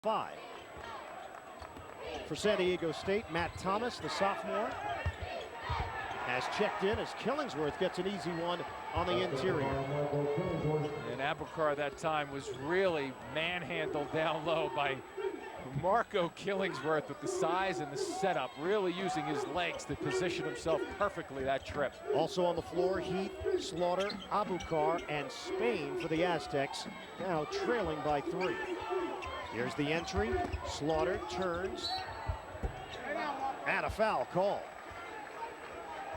5. For San Diego State, Matt Thomas, the sophomore, has checked in as Killingsworth gets an easy one on the interior. And Abukar that time was really manhandled down low by Marco Killingsworth with the size and the setup, really using his legs to position himself perfectly that trip. Also on the floor, Heath, Slaughter, Abukar, and Spain for the Aztecs, now trailing by 3. Here's the entry. Slaughter turns, and a foul call.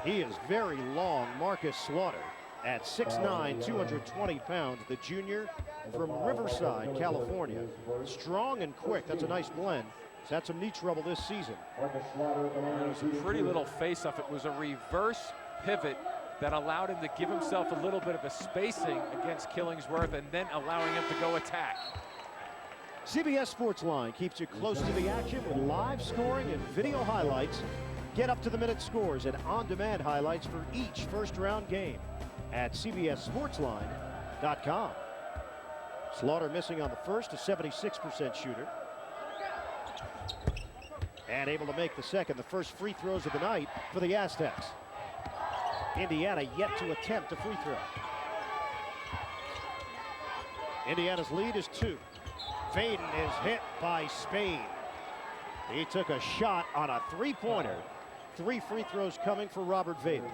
He is very long, Marcus Slaughter, at 6'9", 220 pounds, the junior from Riverside, California. Strong and quick. That's a nice blend. He's had some knee trouble this season. It was a pretty little face-off. It was a reverse pivot that allowed him to give himself a little bit of a spacing against Killingsworth and then allowing him to go attack. CBS Sports Line keeps you close to the action with live scoring and video highlights. Get up-to-the-minute scores and on-demand highlights for each first-round game at cbssportsline.com. Slaughter missing on the first, a 76% shooter. And able to make the second, the first free throws of the night for the Aztecs. Indiana yet to attempt a free throw. Indiana's lead is 2. Vaden is hit by Spain. He took a shot on a three-pointer. 3 free throws coming for Robert Vaden.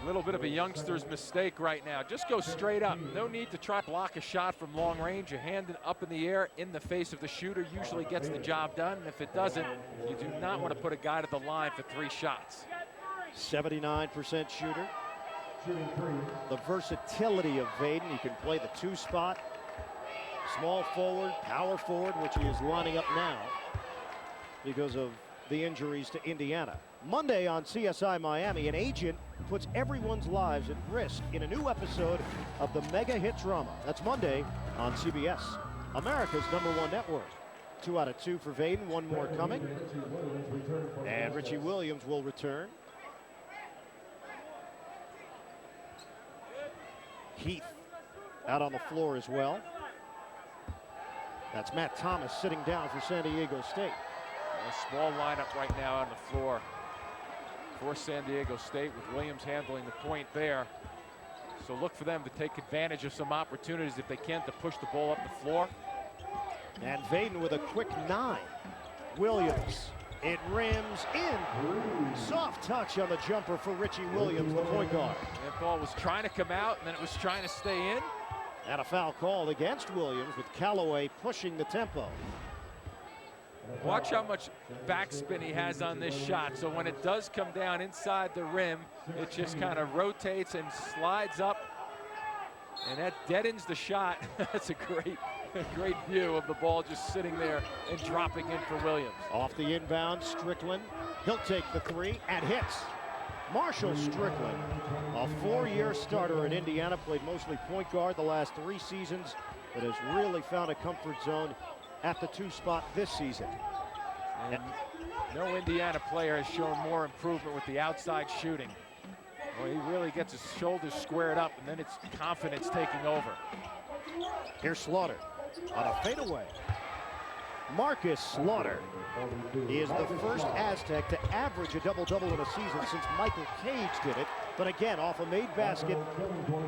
A little bit of a youngster's mistake right now. Just go straight up. No need to try to block a shot from long range. You hand it up in the air in the face of the shooter. Usually gets the job done. And if it doesn't, you do not want to put a guy to the line for 3 shots. 79% shooter. The versatility of Vaden. He can play the 2 spot. Small forward, power forward, which he is lining up now because of the injuries to Indiana. Monday on CSI Miami, an agent puts everyone's lives at risk in a new episode of the mega hit drama. That's Monday on CBS, America's #1 network. 2 out of 2 for Vaden, 1 more coming. And Richie Williams will return. Heath out on the floor as well. That's Matt Thomas sitting down for San Diego State. A small lineup right now on the floor for San Diego State, with Williams handling the point there. So look for them to take advantage of some opportunities if they can to push the ball up the floor. And Vaden with a quick 9. Williams, it rims in. Soft touch on the jumper for Richie Williams, the point guard. That ball was trying to come out and then it was trying to stay in. And a foul called against Williams with Callaway pushing the tempo. Watch how much backspin he has on this shot. So when it does come down inside the rim, it just kind of rotates and slides up. And that deadens the shot. That's a great view of the ball just sitting there and dropping in for Williams. Off the inbound, Strickland. He'll take the 3 and hits. Marshall Strickland, a 4-year starter in Indiana, played mostly point guard the last 3 seasons, but has really found a comfort zone at the 2 spot this season. And no Indiana player has shown more improvement with the outside shooting. Well, he really gets his shoulders squared up, and then it's confidence taking over. Here's Slaughter on a fadeaway. Marcus Slaughter is the first Aztec to average a double-double in a season since Michael Cage did it. But again, off a made basket,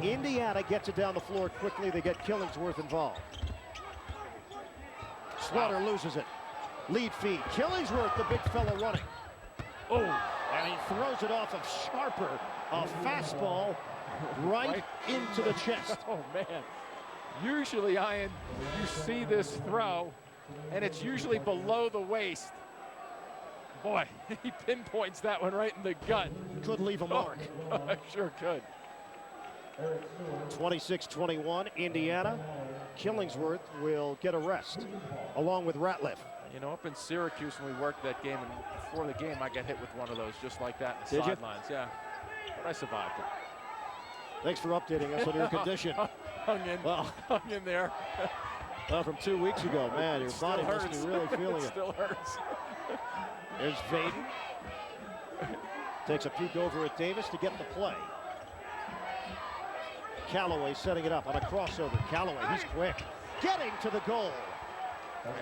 Indiana gets it down the floor quickly. They get Killingsworth involved. Slaughter loses it. Lead feed. Killingsworth, the big fella running. Oh, and he throws it off of Sharper. A fastball right into the chest. Oh, man. Usually, Ian, you see this throw, and it's usually below the waist. Boy, he pinpoints that one right in the gut. Could leave a mark. Oh, sure could. 26-21, Indiana. Killingsworth will get a rest, along with Ratliff. You know, up in Syracuse when we worked that game, and before the game, I got hit with one of those just like that in the sidelines. Yeah, but I survived it. Thanks for updating us on your condition. Hung in there. Well, from 2 weeks ago, man, your body must be really feeling it. Still hurts. There's Vaden. Takes a peek over at Davis to get the play. Callaway setting it up on a crossover. Callaway, he's quick. getting to the goal.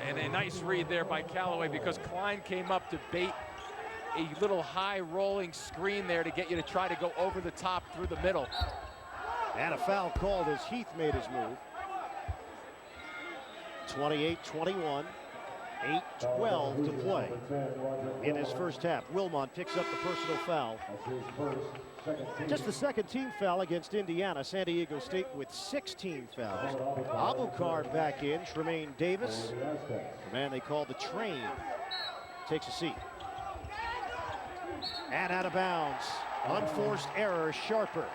And a nice read there by Callaway, because Klein came up to bait a little high rolling screen there to get you to try to go over the top through the middle. And a foul called as Heath made his move. 28-21. 8:12 to play in his first half. Wilmot picks up the personal foul. Just the second team foul against Indiana. San Diego State with 16 fouls. Abukar back in. Tremaine Davis, the man they call the train, takes a seat. And out of bounds. Unforced error, Sharper.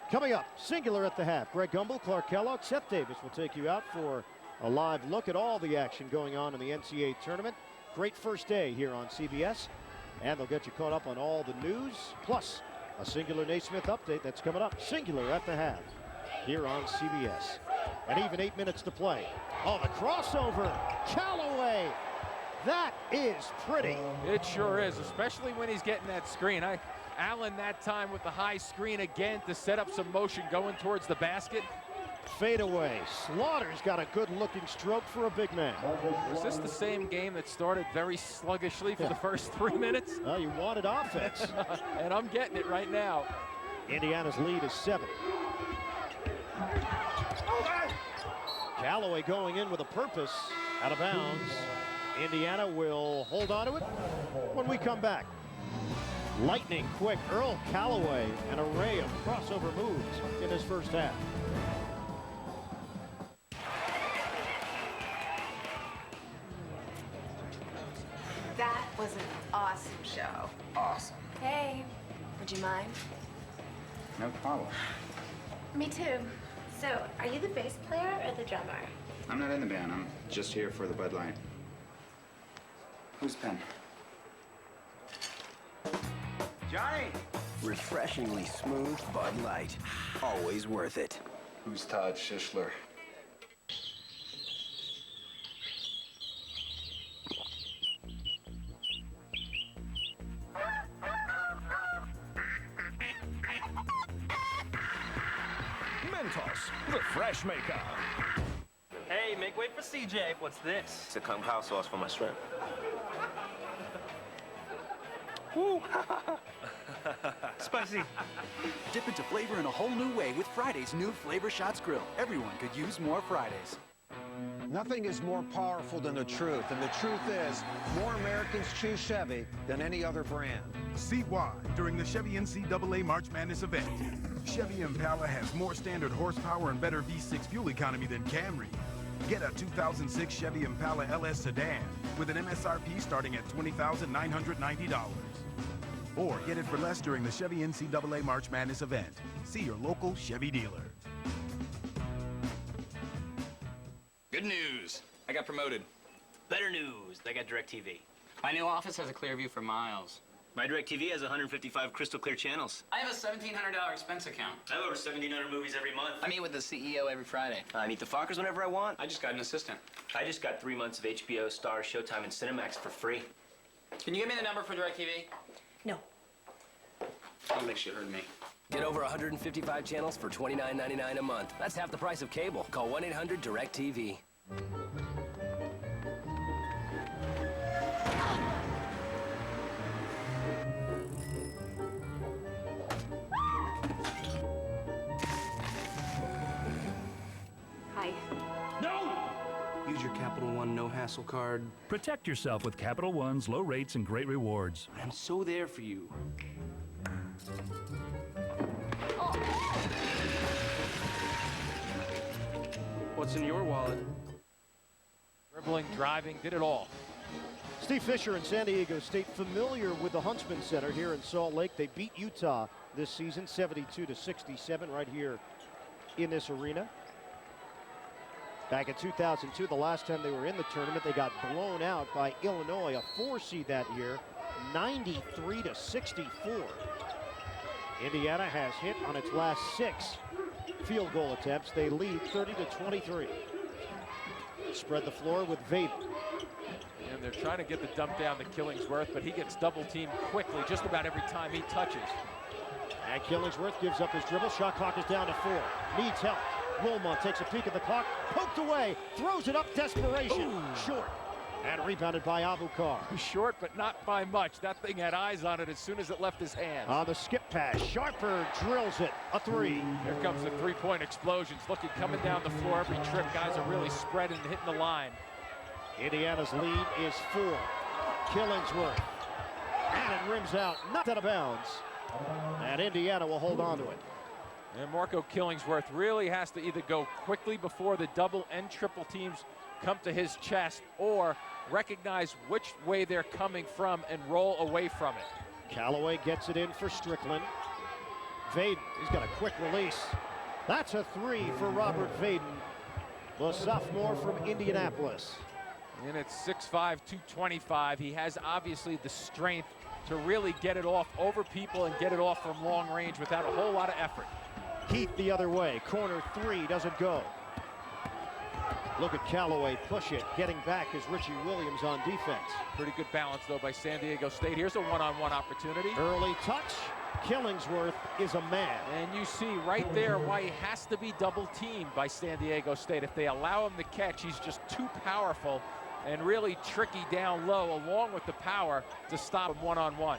Coming up, singular at the half. Greg Gumbel, Clark Kellogg, Seth Davis will take you out for a live look at all the action going on in the NCAA Tournament. Great first day here on CBS. And they'll get you caught up on all the news, plus a singular Naismith update that's coming up. Singular at the half here on CBS. And even 8 minutes to play. Oh, the crossover. Callaway. That is pretty. It sure is, especially when he's getting that screen. Allen that time with the high screen again to set up some motion going towards the basket. Fadeaway. Slaughter's got a good-looking stroke for a big man. Was this the same game that started very sluggishly for the first 3 minutes? Oh, you wanted offense. And I'm getting it right now. Indiana's lead is 7. Callaway going in with a purpose. Out of bounds. Indiana will hold on to it when we come back. Lightning quick Earl Callaway, an array of crossover moves in his first half. That was an awesome show. Awesome. Hey, would you mind? No problem. Me too. So, are you the bass player or the drummer? I'm not in the band. I'm just here for the Bud Light. Whose pen? Johnny! Refreshingly smooth Bud Light. Always worth it. Who's Todd Shishler? Mentos, the fresh maker. Hey, make way for CJ. What's this? It's a kung pao sauce for my shrimp. Woo! Spicy. Dip into flavor in a whole new way with Friday's new Flavor Shots Grill. Everyone could use more Fridays. Nothing is more powerful than the truth, and the truth is, more Americans choose Chevy than any other brand. See why during the Chevy NCAA March Madness event. Chevy Impala has more standard horsepower and better V6 fuel economy than Camry. Get a 2006 Chevy Impala LS sedan with an MSRP starting at $20,990. Or get it for less during the Chevy NCAA March Madness event. See your local Chevy dealer. Good news. I got promoted. Better news. They got DirecTV. My new office has a clear view for miles. My DirecTV has 155 crystal clear channels. I have a $1,700 expense account. I have over 1,700 movies every month. I meet with the CEO every Friday. I meet the Fockers whenever I want. I just got an assistant. I just got 3 months of HBO, Starz, Showtime, and Cinemax for free. Can you give me the number for DirecTV? No. I'll make sure you heard me. Get over 155 channels for $29.99 a month. That's half the price of cable. Call 1-800-DIRECTV. Hi. Use your Capital One no-hassle card. Protect yourself with Capital One's low rates and great rewards. I'm so there for you. What's in your wallet? Dribbling, driving, did it all. Steve Fisher and San Diego State familiar with the Huntsman Center here in Salt Lake. They beat Utah this season 72-67 right here in this arena. Back in 2002, the last time they were in the tournament, they got blown out by Illinois, a 4 seed that year, 93-64. Indiana has hit on its last 6 field goal attempts. They lead 30-23. Spread the floor with Vaden. And they're trying to get the dump down to Killingsworth, but he gets double teamed quickly just about every time he touches. And Killingsworth gives up his dribble. Shot clock is down to 4. Needs help. Wilmot takes a peek at the clock, poked away, throws it up, desperation. Ooh. Short. And rebounded by Abukar. Short, but not by much. That thing had eyes on it as soon as it left his hands. On the skip pass, Sharper drills it. A three. Here comes the three-point explosions. Looking coming down the floor every trip. Guys are really spreading and hitting the line. Indiana's lead is 4. Killingsworth. And it rims out, knocked out of bounds. And Indiana will hold on to it. And Marco Killingsworth really has to either go quickly before the double and triple teams come to his chest, or recognize which way they're coming from and roll away from it. Callaway gets it in for Strickland. Vaden, he's got a quick release. That's a three for Robert Vaden, the sophomore from Indianapolis. And it's 6'5", 225. He has obviously the strength to really get it off over people and get it off from long range without a whole lot of effort. Heath the other way, corner three doesn't go. Look at Callaway push it. Getting back is Richie Williams on defense. Pretty good balance, though, by San Diego State. Here's a one-on-one opportunity. Early touch. Killingsworth is a man. And you see right there why he has to be double-teamed by San Diego State. If they allow him to catch, he's just too powerful and really tricky down low, along with the power to stop him one-on-one.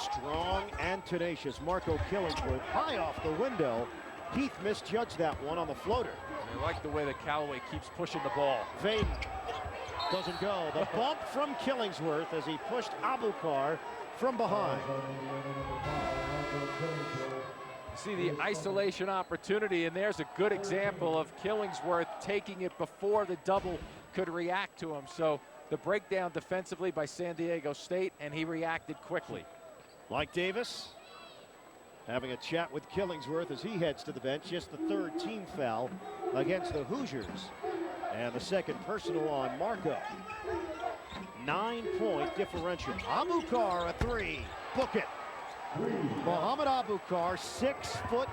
Strong and tenacious Marco Killingsworth, high off the window. Heath misjudged that one on the floater. I like the way that Callaway keeps pushing the ball. Vaden doesn't go. The bump from Killingsworth as he pushed Abukar from behind. See the isolation opportunity, and there's a good example of Killingsworth taking it before the double could react to him. So the breakdown defensively by San Diego State, and he reacted quickly. Mike Davis having a chat with Killingsworth as he heads to the bench. Just the third team foul against the Hoosiers. And the second personal on Marco. 9-point differential. Abukar a three. Book it. Mohamed Abukar, 6'10",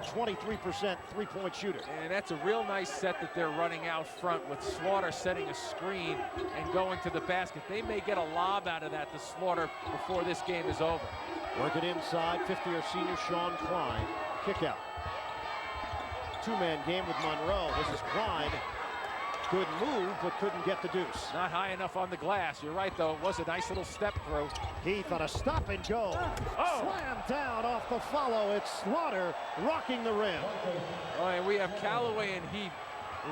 23% three-point shooter. And that's a real nice set that they're running out front with Slaughter setting a screen and going to the basket. They may get a lob out of that to Slaughter before this game is over. Work it inside, 50-year senior Sean Klein. Kick out. Two-man game with Monroe. This is Klein. Good move, but couldn't get the deuce. Not high enough on the glass. You're right, though. It was a nice little step through. Heath on a stop and go. Slam down off the follow. It's Slaughter rocking the rim. Oh, and we have Callaway and Heath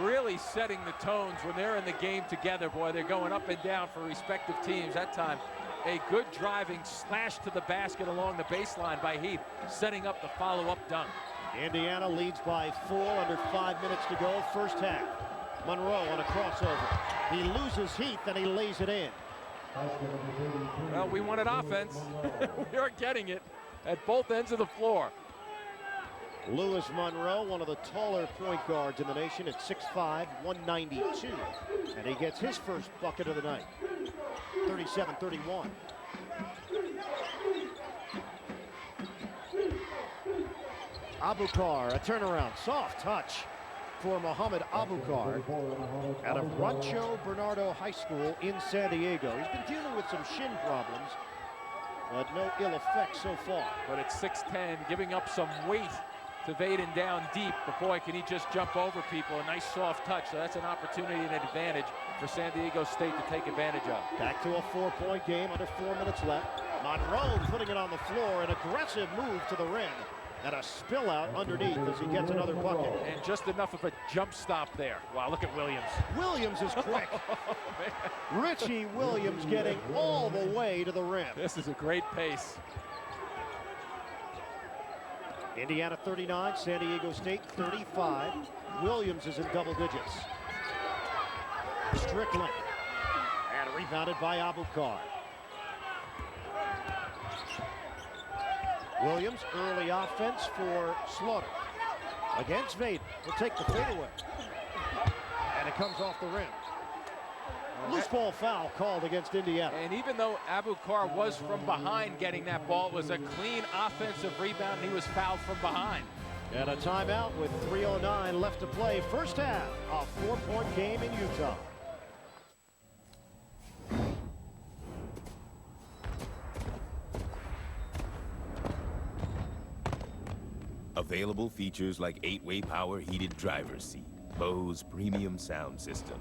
really setting the tones when they're in the game together. Boy, they're going up and down for respective teams. That time, a good driving slash to the basket along the baseline by Heath, setting up the follow-up dunk. Indiana leads by 4, under 5 minutes to go, first half. Monroe on a crossover. He loses Heath and he lays it in. Well, we wanted offense. We are getting it at both ends of the floor. Lewis Monroe, one of the taller point guards in the nation at 6'5", 192. And he gets his first bucket of the night. 37-31. Abukar, a turnaround, soft touch for Mohamed Abukar out of Rancho Bernardo High School in San Diego. He's been dealing with some shin problems, but no ill effects so far. But at 6'10", giving up some weight to Vaden down deep. But boy, can he just jump over people. A nice soft touch. So that's an opportunity and an advantage for San Diego State to take advantage of. Back to a 4-point game, under 4 minutes left. Monroe putting it on the floor, an aggressive move to the rim. And a spill out underneath as he gets another bucket. And just enough of a jump stop there. Wow, look at Williams. Williams is quick. Richie Williams getting all the way to the rim. This is a great pace. Indiana 39, San Diego State 35. Williams is in double digits. Strickland. And rebounded by Abukar. Williams, early offense for Slaughter. Against Vaden. Will take the fadeaway. And it comes off the rim. Loose ball foul called against Indiana. And even though Abukar was from behind getting that ball, it was a clean offensive rebound, and he was fouled from behind. And a timeout with 3:09 left to play. First half, a 4-point game in Utah. Available Available features like 8-way power heated driver's seat, Bose premium sound system,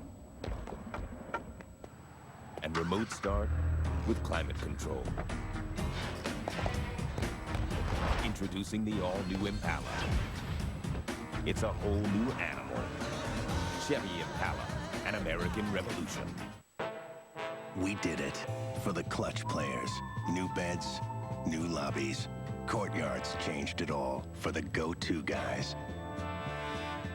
and remote start with climate control. Introducing the all-new Impala. It's a whole new animal. Chevy Impala, an American revolution. We did it for the clutch players. New beds, new lobbies. Courtyards changed it all for the go-to guys.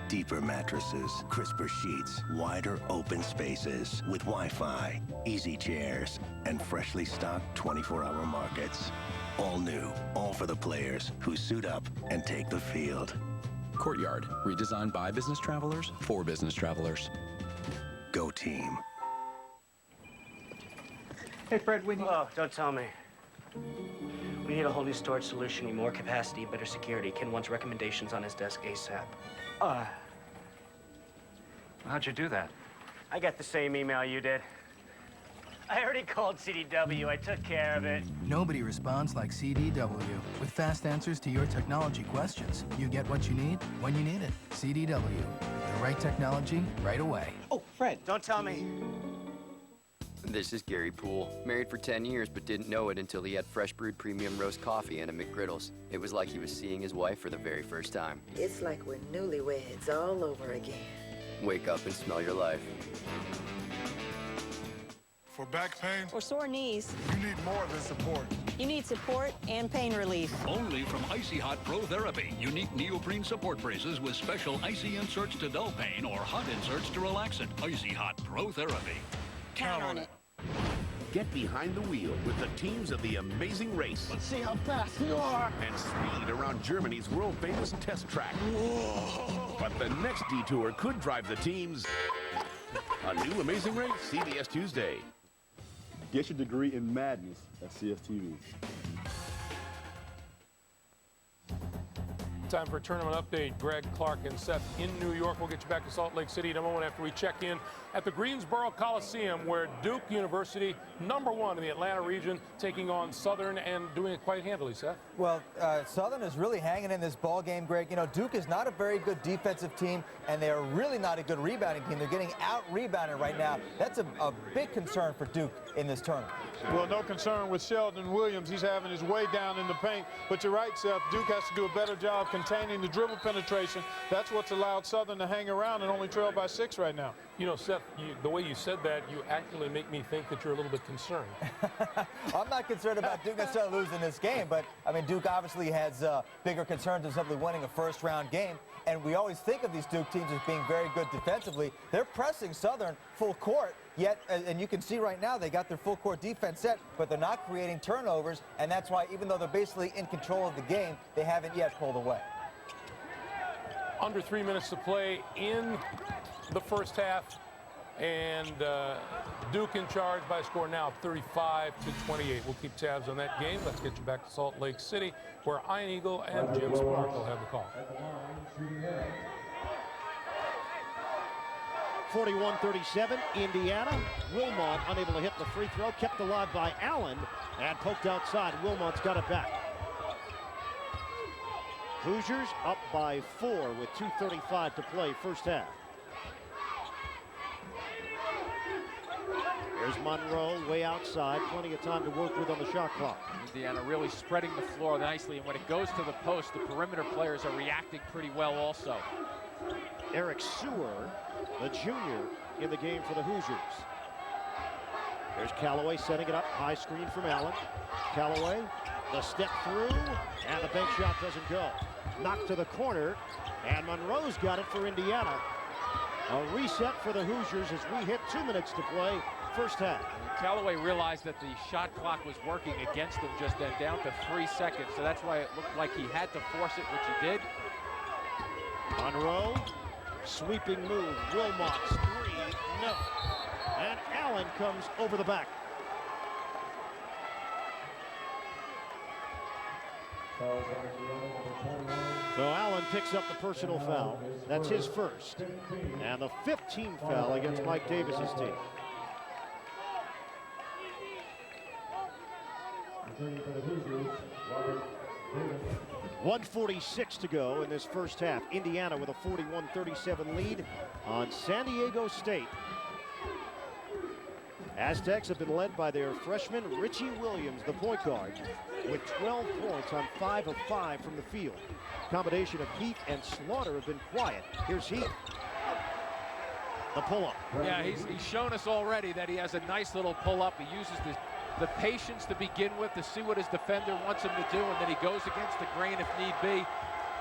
Deeper mattresses, crisper sheets, wider open spaces with Wi-Fi, easy chairs, and freshly stocked 24-hour markets. All new, all for the players who suit up and take the field. Courtyard, redesigned by business travelers for business travelers. Go team. Hey, Fred, we need... Oh, don't tell me. We need a whole new storage solution, need more capacity, better security. Ken wants recommendations on his desk ASAP. How'd you do that? I got the same email you did. I already called CDW. I took care of it. Nobody responds like CDW. With fast answers to your technology questions, you get what you need when you need it. CDW. The right technology, right away. Oh, Fred. Don't tell me. This is Gary Poole. Married for 10 years, but didn't know it until he had fresh brewed premium roast coffee and a McGriddles. It was like he was seeing his wife for the very first time. It's like we're newlyweds all over again. Wake up and smell your life. For back pain or sore knees, you need more than support. You need support and pain relief. Only from Icy Hot Pro Therapy. Unique neoprene support braces with special icy inserts to dull pain or hot inserts to relax it. Icy Hot Pro Therapy. Count on it. Get behind the wheel with the teams of the Amazing Race. Let's see how fast you are. And speed around Germany's world-famous test track. Whoa. But the next detour could drive the teams. A new Amazing Race, CBS Tuesday. Get your degree in madness at CSTV. Time for a tournament update. Greg, Clark, and Seth in New York. We'll get you back to Salt Lake City in a moment after we check in at the Greensboro Coliseum, where Duke University, #1 in the Atlanta region, taking on Southern and doing it quite handily, Seth. Well, Southern is really hanging in this ball game, Greg. You know, Duke is not a very good defensive team, and they are really not a good rebounding team. They're getting out-rebounded right now. That's a big concern for Duke in this tournament. Well, no concern with Sheldon Williams. He's having his way down in the paint. But you're right, Seth. Duke has to do a better job containing the dribble penetration. That's what's allowed Southern to hang around and only trail by 6 right now. You know, Seth, the way you said that, you actually make me think that you're a little bit concerned. I'm not concerned about Duke necessarily losing this game, but, I mean, Duke obviously has bigger concerns than simply winning a first-round game. And we always think of these Duke teams as being very good defensively. They're pressing Southern full court, yet, and you can see right now, they got their full court defense set, but they're not creating turnovers, and that's why, even though they're basically in control of the game, they haven't yet pulled away. Under 3 minutes to play in the first half, and Duke in charge by a score now 35-28. We'll keep tabs on that game. Let's get you back to Salt Lake City, where Ian Eagle and Jim Sparkle have the call. 41-37, Indiana. Wilmot unable to hit the free throw, kept alive by Allen, and poked outside. Wilmot's got it back. Hoosiers up by 4 with 2:35 to play first half. There's Monroe way outside, plenty of time to work with on the shot clock. Indiana really spreading the floor nicely, and when it goes to the post, the perimeter players are reacting pretty well also. Eric Sewer, the junior, in the game for the Hoosiers. There's Callaway setting it up, high screen from Allen. Callaway, the step through, and the bank shot doesn't go. Knocked to the corner, and Monroe's got it for Indiana. A reset for the Hoosiers as we hit 2 minutes to play first half. Callaway realized that the shot clock was working against him just then, down to 3 seconds, so that's why it looked like he had to force it, which he did. Monroe, sweeping move, Wilmot's 3, no. And Allen comes over the back. So Allen picks up the personal foul. That's his first. And the 15th foul against Mike Davis's team. 1:46 to go in this first half. Indiana with a 41-37 lead on San Diego State. Aztecs have been led by their freshman Richie Williams, the point guard, with 12 points on 5 of 5 from the field. Combination of Heath and Slaughter have been quiet. Here's Heath. The pull-up. Yeah, he's shown us already that he has a nice little pull-up. He uses the patience to begin with to see what his defender wants him to do, and then he goes against the grain if need be.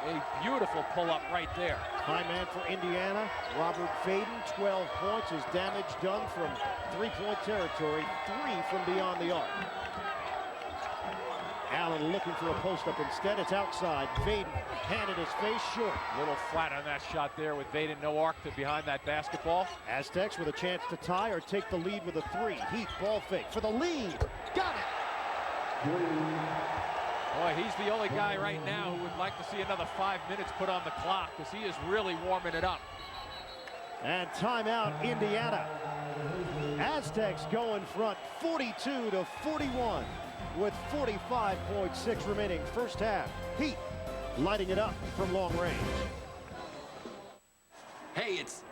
A beautiful pull-up right there. High man for Indiana, Robert Faden, 12 points. His damage done from three-point territory, 3 from beyond the arc. Allen looking for a post-up instead. It's outside. Vaden, hand in his face, short. A little flat on that shot there with Vaden, no arc to behind that basketball. Aztecs with a chance to tie or take the lead with a 3. Heath, ball fake for the lead. Got it! Boy, he's the only guy right now who would like to see another 5 minutes put on the clock because he is really warming it up. And timeout, Indiana. Aztecs go in front, 42-41. With 45.6 remaining first half. Heath lighting it up from long range. Hey, it's...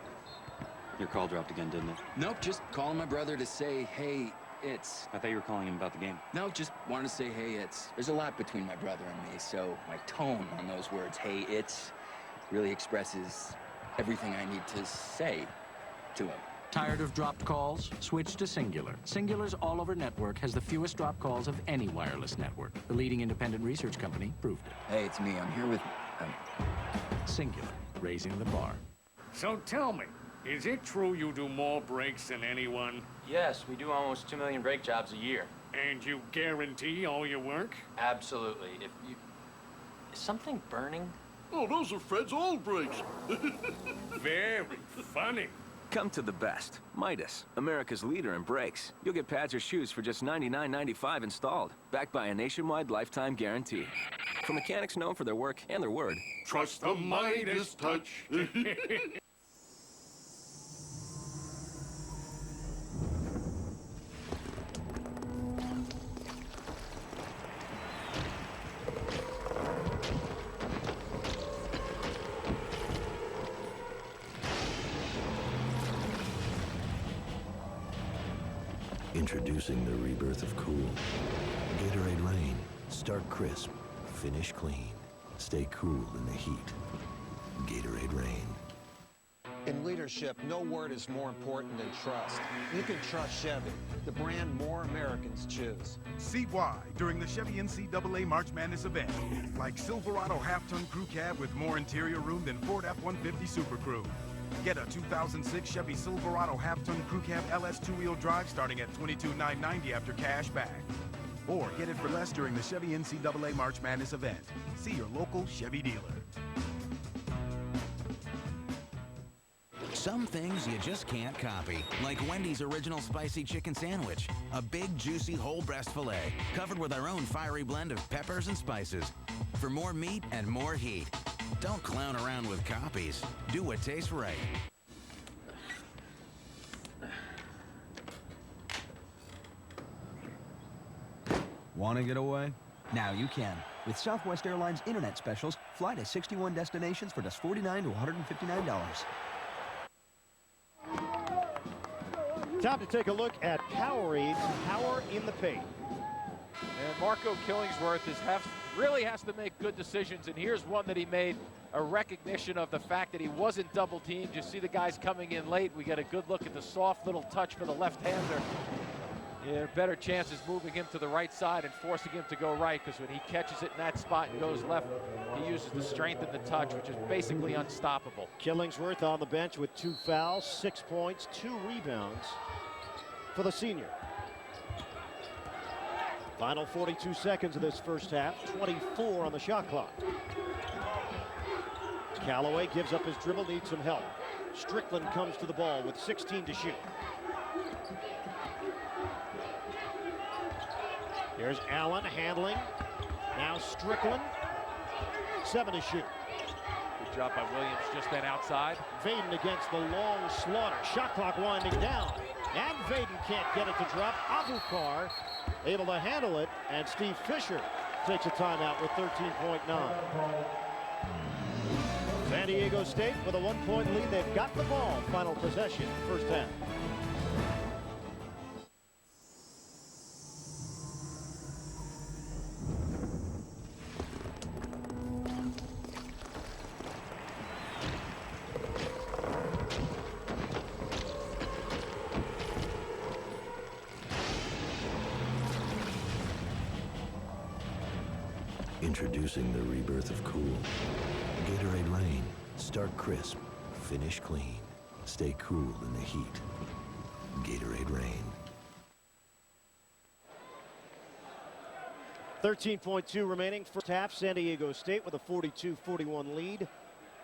Your call dropped again, didn't it? Nope, just calling my brother to say, hey, it's... I thought you were calling him about the game. No, just wanted to say, hey, it's... There's a lot between my brother and me, so my tone on those words, hey, it's, really expresses everything I need to say to him. Tired of dropped calls? Switch to Singular. Singular's all-over network has the fewest dropped calls of any wireless network. The leading independent research company proved it. Hey, it's me. I'm here with... Singular, raising the bar. So tell me, is it true you do more breaks than anyone? Yes, we do almost 2 million brake jobs a year. And you guarantee all your work? Absolutely. If you... Is something burning? Oh, those are Fred's old brakes. Very funny. Come to the best. Midas, America's leader in brakes. You'll get pads or shoes for just $99.95 installed, backed by a nationwide lifetime guarantee. For mechanics known for their work and their word. Trust the Midas touch. Introducing the rebirth of cool. Gatorade Rain. Start crisp, finish clean. Stay cool in the heat. Gatorade Rain. In leadership, no word is more important than trust. You can trust Chevy, the brand more Americans choose. See why during the Chevy NCAA March Madness event. Like Silverado half-ton crew cab with more interior room than Ford F-150 Super Crew. Get a 2006 Chevy Silverado half-ton crew cab LS two-wheel drive starting at $22,990 after cash back. Or get it for less during the Chevy NCAA March Madness event. See your local Chevy dealer. Some things you just can't copy, like Wendy's original spicy chicken sandwich. A big, juicy, whole breast filet, covered with our own fiery blend of peppers and spices. For more meat and more heat. Don't clown around with copies. Do what tastes right. Want to get away? Now you can. With Southwest Airlines Internet specials, fly to 61 destinations for just $49 to $159. Time to take a look at Powerade's power in the paint. And Marco Killingsworth really has to make good decisions, and here's one that he made, a recognition of the fact that he wasn't double teamed. You see the guys coming in late. We get a good look at the soft little touch for the left-hander. Yeah, better chances moving him to the right side and forcing him to go right, because when he catches it in that spot and goes left, he uses the strength of the touch, which is basically unstoppable. Killingsworth on the bench with 2 fouls, 6 points, 2 rebounds for the senior. Final 42 seconds of this first half, 24 on the shot clock. Callaway gives up his dribble, needs some help. Strickland comes to the ball with 16 to shoot. Here's Allen handling. Now Strickland, 7 to shoot. Good job by Williams just then outside. Vaden against the long Slaughter. Shot clock winding down. And Vaden can't get it to drop. Abukar able to handle it. And Steve Fisher takes a timeout with 13.9. San Diego State with a 1-point lead. They've got the ball. Final possession, first half. Introducing the rebirth of cool. Gatorade Rain. Start crisp, finish clean. Stay cool in the heat. Gatorade Rain. 13.2 remaining first half. San Diego State with a 42-41 lead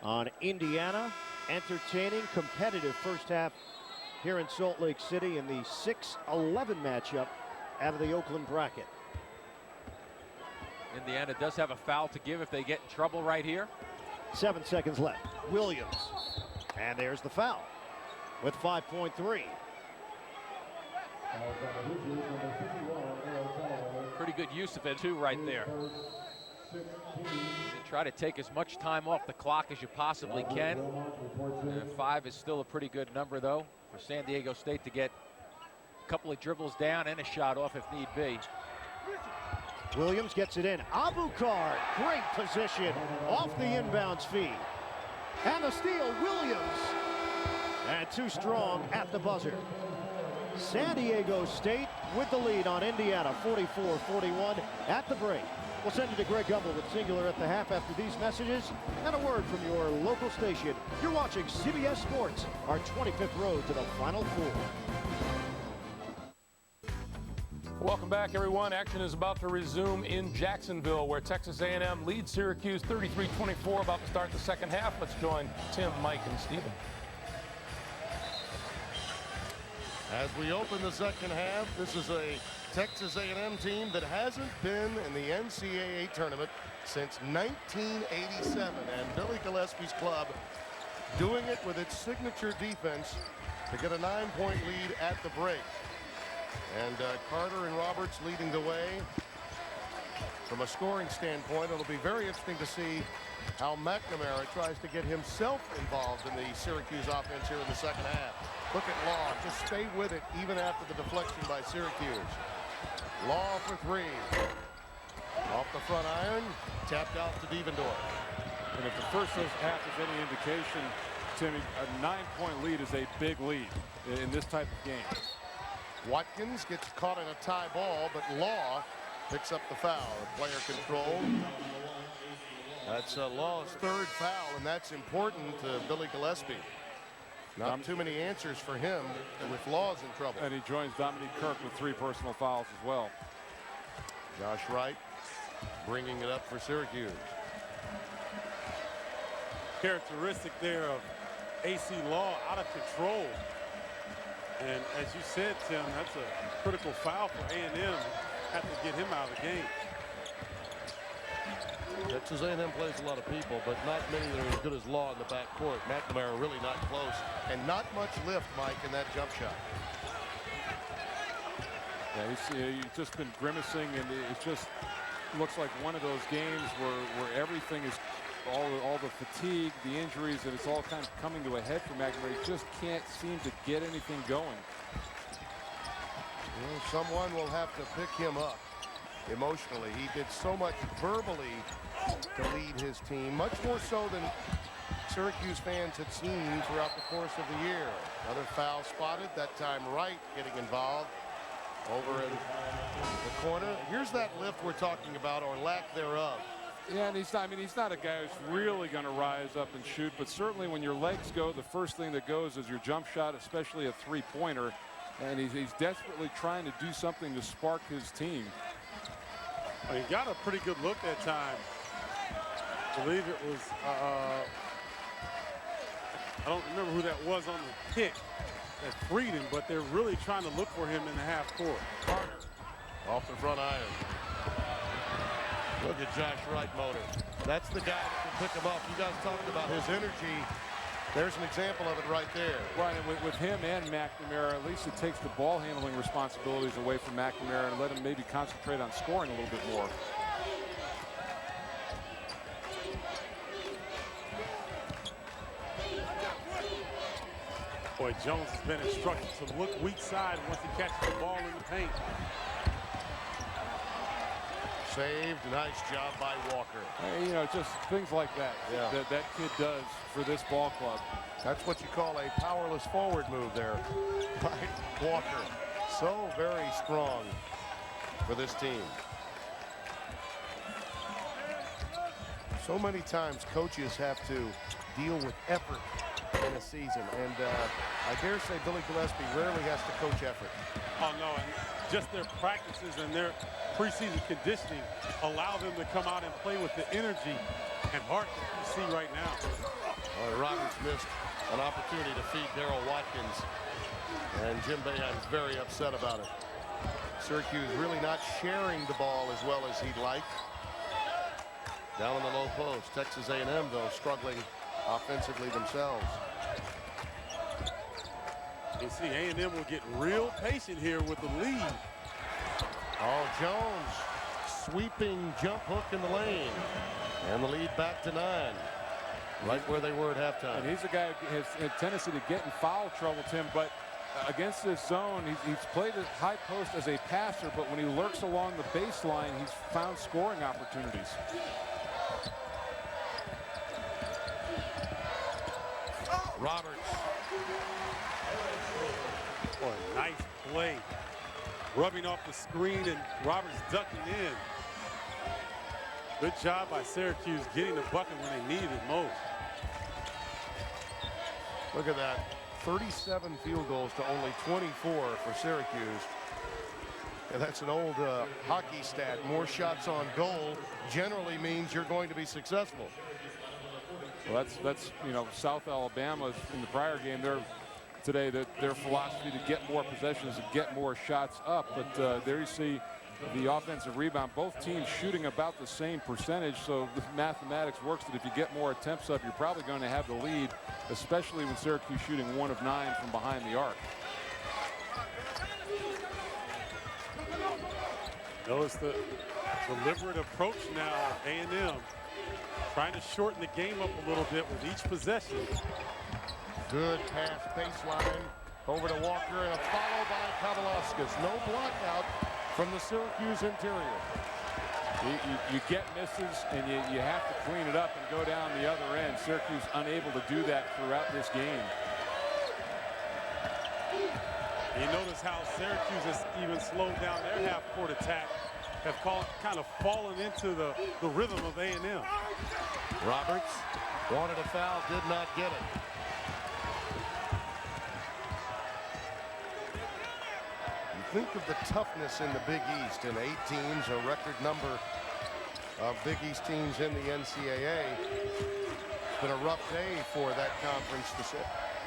on Indiana. Entertaining, competitive first half here in Salt Lake City in the 6-11 matchup out of the Oakland bracket. Indiana does have a foul to give if they get in trouble right here. 7 seconds left. Williams. And there's the foul with 5.3. Pretty good use of it, too, right there. You try to take as much time off the clock as you possibly can. 5 is still a pretty good number, though, for San Diego State to get a couple of dribbles down and a shot off if need be. Williams gets it in. Abukar, great position off the inbounds feed. And the steal, Williams. And too strong at the buzzer. San Diego State with the lead on Indiana, 44-41 at the break. We'll send you to Greg Gumbel with Singular at the half after these messages and a word from your local station. You're watching CBS Sports, our 25th road to the Final Four. Welcome back, everyone. Action is about to resume in Jacksonville, where Texas A&M leads Syracuse 33-24, about to start the second half. Let's join Tim, Mike, and Stephen. As we open the second half, this is a Texas A&M team that hasn't been in the NCAA Tournament since 1987. And Billy Gillespie's club doing it with its signature defense to get a 9-point lead at the break. And Carter and Roberts leading the way. From a scoring standpoint, it'll be very interesting to see how McNamara tries to get himself involved in the Syracuse offense here in the second half. Look at Law, just stay with it even after the deflection by Syracuse. Law for 3. Off the front iron, tapped out to Devendorf. And if the first half is any indication, Timmy, a 9-point lead is a big lead in this type of game. Watkins gets caught in a tie ball, but Law picks up the foul. Player control. That's Law's 3rd foul, and that's important to Billy Gillespie. Not too many answers for him with Laws in trouble. And he joins Dominique Kirk with 3 personal fouls as well. Josh Wright bringing it up for Syracuse. Characteristic there of AC Law, out of control. And as you said, Tim, that's a critical foul for A&M. Have to get him out of the game. Texas A&M plays a lot of people, but not many that are as good as Law in the backcourt. McNamara really not close, and not much lift, Mike, in that jump shot. Yeah, he's just been grimacing, and it just looks like one of those games where everything is all the fatigue, the injuries, and it's all kind of coming to a head for McNamara. He just can't seem to get anything going. Well, someone will have to pick him up emotionally. He did so much verbally to lead his team, much more so than Syracuse fans had seen throughout the course of the year. Another foul spotted, that time Wright getting involved over in the corner. Here's that lift we're talking about, or lack thereof. Yeah, and he's not a guy who's really going to rise up and shoot, but certainly when your legs go, the first thing that goes is your jump shot, especially a 3-pointer, and he's desperately trying to do something to spark his team. He got a pretty good look that time. I believe it was, I don't remember who that was on the pick that freed him, but they're really trying to look for him in the half court. Carter off the front iron. Look at Josh Wright motor. That's the guy that can pick him up. You guys talked about his energy. There's an example of it right there. Right, and with him and McNamara, at least it takes the ball handling responsibilities away from McNamara and let him maybe concentrate on scoring a little bit more. Boy, Jones has been instructed to look weak side once he catches the ball in the paint. Saved. Nice job by Walker. Hey, you know, just things like that that kid does for this ball club. That's what you call a powerless forward move there by Walker. So very strong for this team. So many times coaches have to deal with effort in a season, and I dare say Billy Gillespie rarely has to coach effort. Oh no, and just their practices and their preseason conditioning allow them to come out and play with the energy and heart that you see right now. Roberts missed an opportunity to feed Darrell Watkins, and Jim Boeheim's very upset about it. Syracuse really not sharing the ball as well as he'd like. Down in the low post. Texas A&M, though, struggling offensively themselves. You see A&M will get real patient here with the lead. Oh, Jones, sweeping jump hook in the lane. And the lead back to 9. Right where they were at halftime. And he's a guy who has a tendency to get in foul trouble, Tim, but against this zone, he's played at high post as a passer, but when he lurks along the baseline, he's found scoring opportunities. Roberts. Boy, nice play. Rubbing off the screen and Roberts ducking in. Good job by Syracuse getting the bucket when they needed it most. Look at that. 37 field goals to only 24 for Syracuse. And that's an old hockey stat. More shots on goal generally means you're going to be successful. Well, that's you know, South Alabama's in the prior game. Today their philosophy to get more possessions, to get more shots up. But there you see the offensive rebound. Both teams shooting about the same percentage. So the mathematics works that if you get more attempts up, you're probably going to have the lead, especially when Syracuse shooting 1 of 9 from behind the arc. Notice the deliberate approach now, A&M. Trying to shorten the game up a little bit with each possession. Good pass baseline over to Walker and a follow by Kavalauskas. No block out from the Syracuse interior. You get misses and you have to clean it up and go down the other end. Syracuse unable to do that throughout this game. You notice how Syracuse has even slowed down their half-court attack, have kind of fallen into the rhythm of A&M. Roberts wanted a foul, did not get it. You think of the toughness in the Big East, and 8 teams, a record number of Big East teams in the NCAA. It's been a rough day for that conference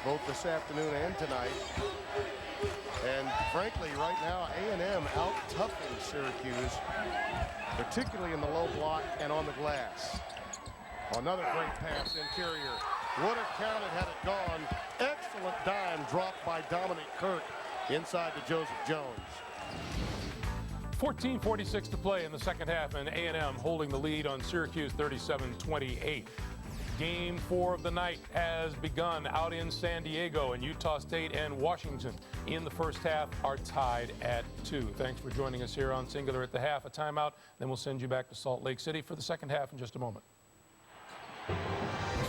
both this afternoon and tonight. And frankly, right now, A&M out-toughing Syracuse, particularly in the low block and on the glass. Another great pass interior. Would have counted had it gone. Excellent dime dropped by Dominic Kirk inside to Joseph Jones. 14:46 to play in the second half, and A&M holding the lead on Syracuse 37-28. Game 4 of the night has begun out in San Diego, and Utah State and Washington in the first half are tied at 2. Thanks for joining us here on Singular at the half. A timeout, then we'll send you back to Salt Lake City for the second half in just a moment.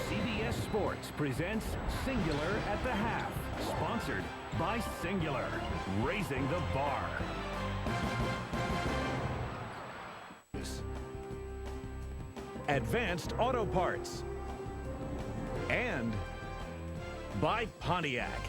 CBS Sports presents Singular at the half, sponsored by Singular, raising the bar. Advanced Auto Parts. And by Pontiac.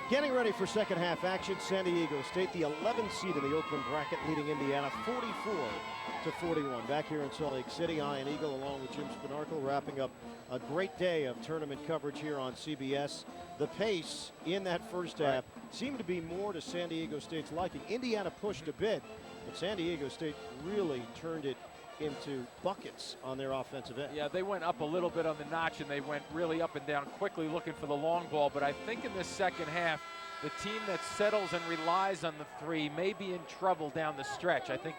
Getting ready for second half action, San Diego State, the 11th seed in the Oakland bracket, leading Indiana 44-41. Back here in Salt Lake City, Ian Eagle along with Jim Spinarkle wrapping up a great day of tournament coverage here on CBS. The pace in that first half seemed to be more to San Diego State's liking. Indiana pushed a bit, but San Diego State really turned it into buckets on their offensive end. Yeah, they went up a little bit on the notch, and they went really up and down quickly looking for the long ball. But I think in this second half, the team that settles and relies on the three may be in trouble down the stretch. I think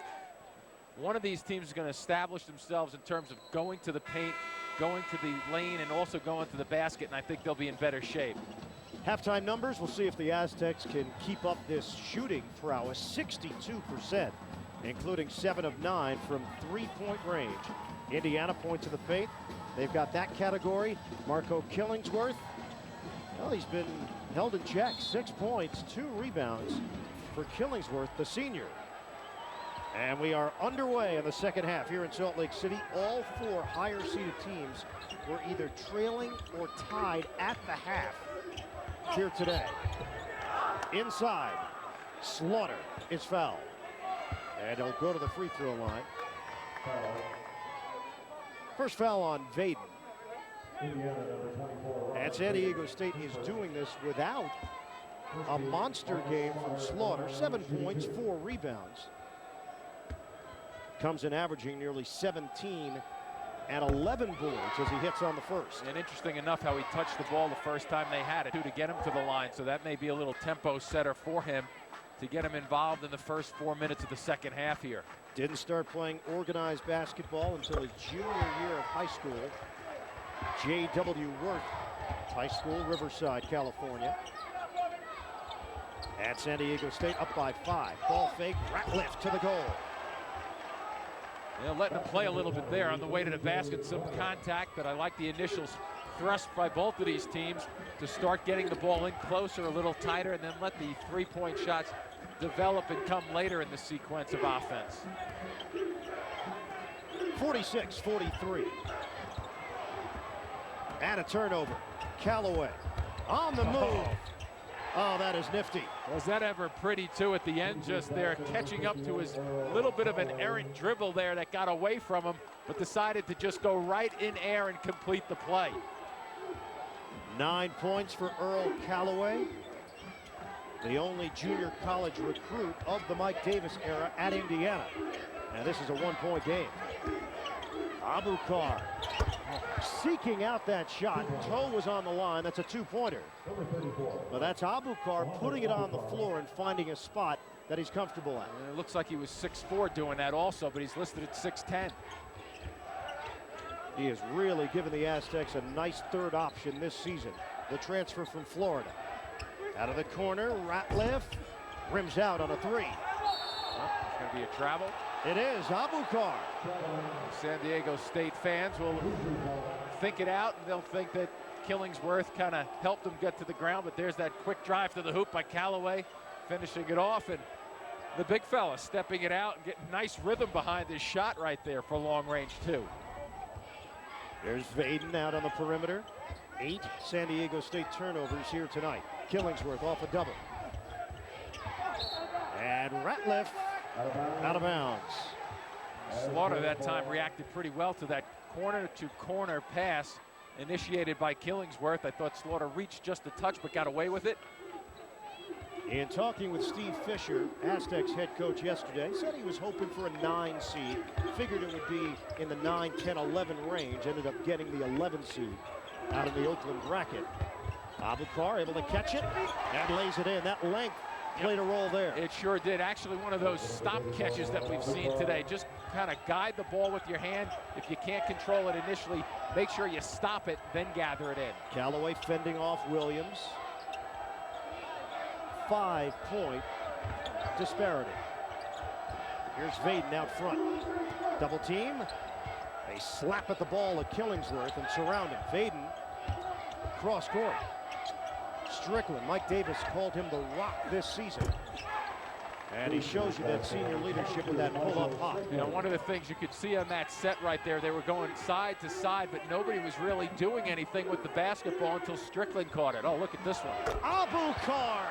one of these teams is going to establish themselves in terms of going to the paint, going to the lane, and also going to the basket, and I think they'll be in better shape. Halftime numbers, we'll see if the Aztecs can keep up this shooting prowess. 62%, including 7 of 9 from three-point range. Indiana points to the paint. They've got that category. Marco Killingsworth, well, he's been held in check. 6 points, 2 rebounds for Killingsworth, the senior. And we are underway in the second half here in Salt Lake City. All 4 higher-seeded teams were either trailing or tied at the half here today. Inside, Slaughter is fouled. And he'll go to the free throw line. First foul on Vaden. And San Diego State is doing this without a monster game from Slaughter. 7 points, 4 rebounds. Comes in averaging nearly 17 and 11 boards as he hits on the first. And interesting enough how he touched the ball the first time they had it, to get him to the line. So that may be a little tempo setter for him to get him involved in the first 4 minutes of the second half here. Didn't start playing organized basketball until his junior year of high school. J.W. Worth High School, Riverside, California. At San Diego State, up by 5. Ball fake, Ratliff to the goal. They're letting him play a little bit there on the way to the basket. Some contact, but I like the initial thrust by both of these teams to start getting the ball in closer, a little tighter, and then let the three-point shots develop and come later in the sequence of offense. 46-43. And a turnover. Callaway on the move. Oh, that is nifty. Was that ever pretty, too, at the end, just there, catching up to his little bit of an errant dribble there that got away from him, but decided to just go right in air and complete the play. 9 points for Earl Callaway, the only junior college recruit of the Mike Davis era at Indiana. And this is a 1-point game. Abukar seeking out that shot. Toe was on the line. That's a 2-pointer. But that's Abukar putting it on the floor and finding a spot that he's comfortable at. And it looks like he was 6'4" doing that also, but he's listed at 6'10". He has really given the Aztecs a nice third option this season. The transfer from Florida. Out of the corner, Ratliff rims out on a 3. It's going to be a travel. It is Abukar. San Diego State fans will think it out, and they'll think that Killingsworth kind of helped them get to the ground, but there's that quick drive to the hoop by Callaway, finishing it off, and the big fella stepping it out and getting nice rhythm behind his shot right there for long range, too. There's Vaden out on the perimeter. 8 San Diego State turnovers here tonight. Killingsworth off a double. And Ratliff out of bounds. Slaughter that time reacted pretty well to that corner-to-corner pass initiated by Killingsworth. I thought Slaughter reached just a touch but got away with it. In talking with Steve Fisher, Aztecs head coach yesterday, said he was hoping for a 9 seed. Figured it would be in the 9, 10, 11 range. Ended up getting the 11 seed out of the Oakland bracket. Abukar able to catch it and lays it in. That length played a role there. It sure did. Actually, one of those stop catches that we've seen today. Just kind of guide the ball with your hand. If you can't control it initially, make sure you stop it, then gather it in. Callaway fending off Williams. 5-point disparity. Here's Vaden out front. Double team. They slap at the ball at Killingsworth and surround him. Vaden cross court. Strickland, Mike Davis called him the Rock this season. And he shows you that senior leadership with that pull-up hop. You know, one of the things you could see on that set right there, they were going side to side, but nobody was really doing anything with the basketball until Strickland caught it. Oh, look at this one. Abukar!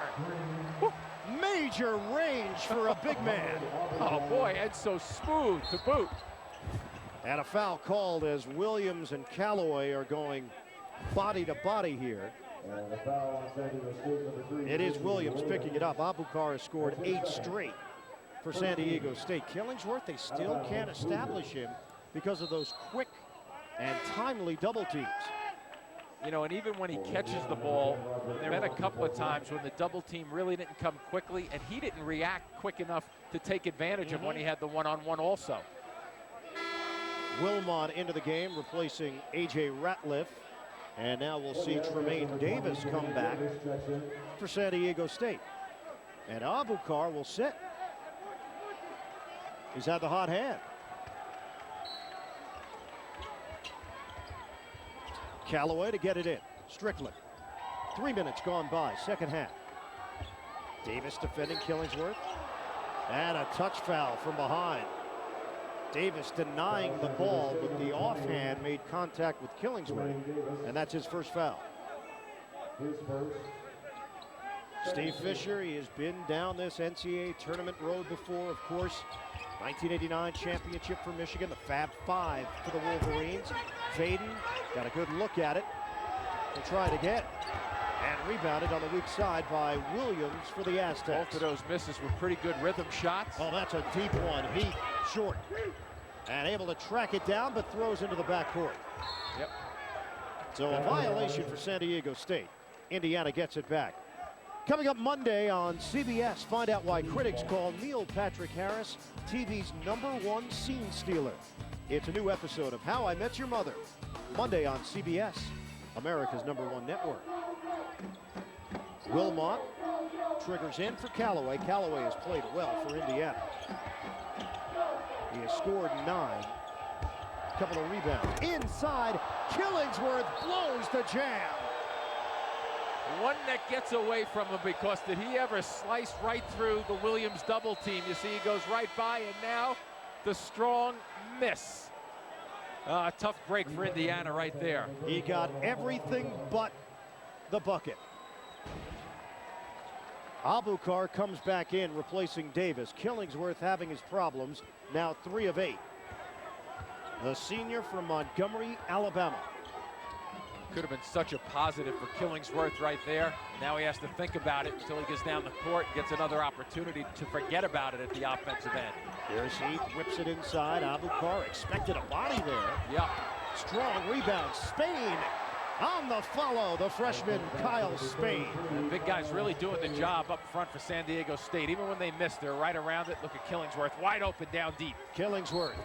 Major range for a big man. Oh, boy, and so smooth to boot. And a foul called as Williams and Callaway are going body to body here. It is Williams picking it up. Abukar has scored 8 straight for San Diego State. Killingsworth, they still can't establish him because of those quick and timely double teams. You know, and even when he catches the ball, there have been a couple of times when the double team really didn't come quickly, and he didn't react quick enough to take advantage of when he had the one-on-one also. Wilmot into the game, replacing A.J. Ratliff. And now we'll see Tremaine Davis come back for San Diego State. And Abukar will sit. He's had the hot hand. Callaway to get it in. Strickland. 3 minutes gone by, second half. Davis defending Killingsworth. And a touch foul from behind. Davis denying the ball, but the offhand made contact with Killingsworth, and that's his first foul. Steve Fisher, he has been down this NCAA tournament road before, of course. 1989 championship for Michigan, the Fab Five for the Wolverines. Vaden got a good look at it and tried again. And rebounded on the weak side by Williams for the Aztecs. Both of those misses were pretty good rhythm shots. Oh, that's a deep one. Heat short. And able to track it down, but throws into the backcourt. Yep. So a violation for San Diego State. Indiana gets it back. Coming up Monday on CBS, find out why critics call Neil Patrick Harris TV's #1 scene stealer. It's a new episode of How I Met Your Mother. Monday on CBS, America's #1 network. Wilmot triggers in for Callaway. Callaway has played well for Indiana. He has scored 9. Couple of rebounds. Inside, Killingsworth blows the jam. One that gets away from him, because did he ever slice right through the Williams double team? You see he goes right by, and now the strong miss. Tough break for Indiana right there. He got everything but the bucket. Abukar comes back in, replacing Davis. Killingsworth having his problems, now 3 of 8. The senior from Montgomery, Alabama. Could have been such a positive for Killingsworth right there. Now he has to think about it until he gets down the court, gets another opportunity to forget about it at the offensive end. Here's Heath, whips it inside. Abukar expected a body there. Yeah. Strong rebound. Spain on the follow, the freshman Kyle Spain. The big guy's really doing the job up front for San Diego State. Even when they miss, they're right around it. Look at Killingsworth, wide open down deep. Killingsworth.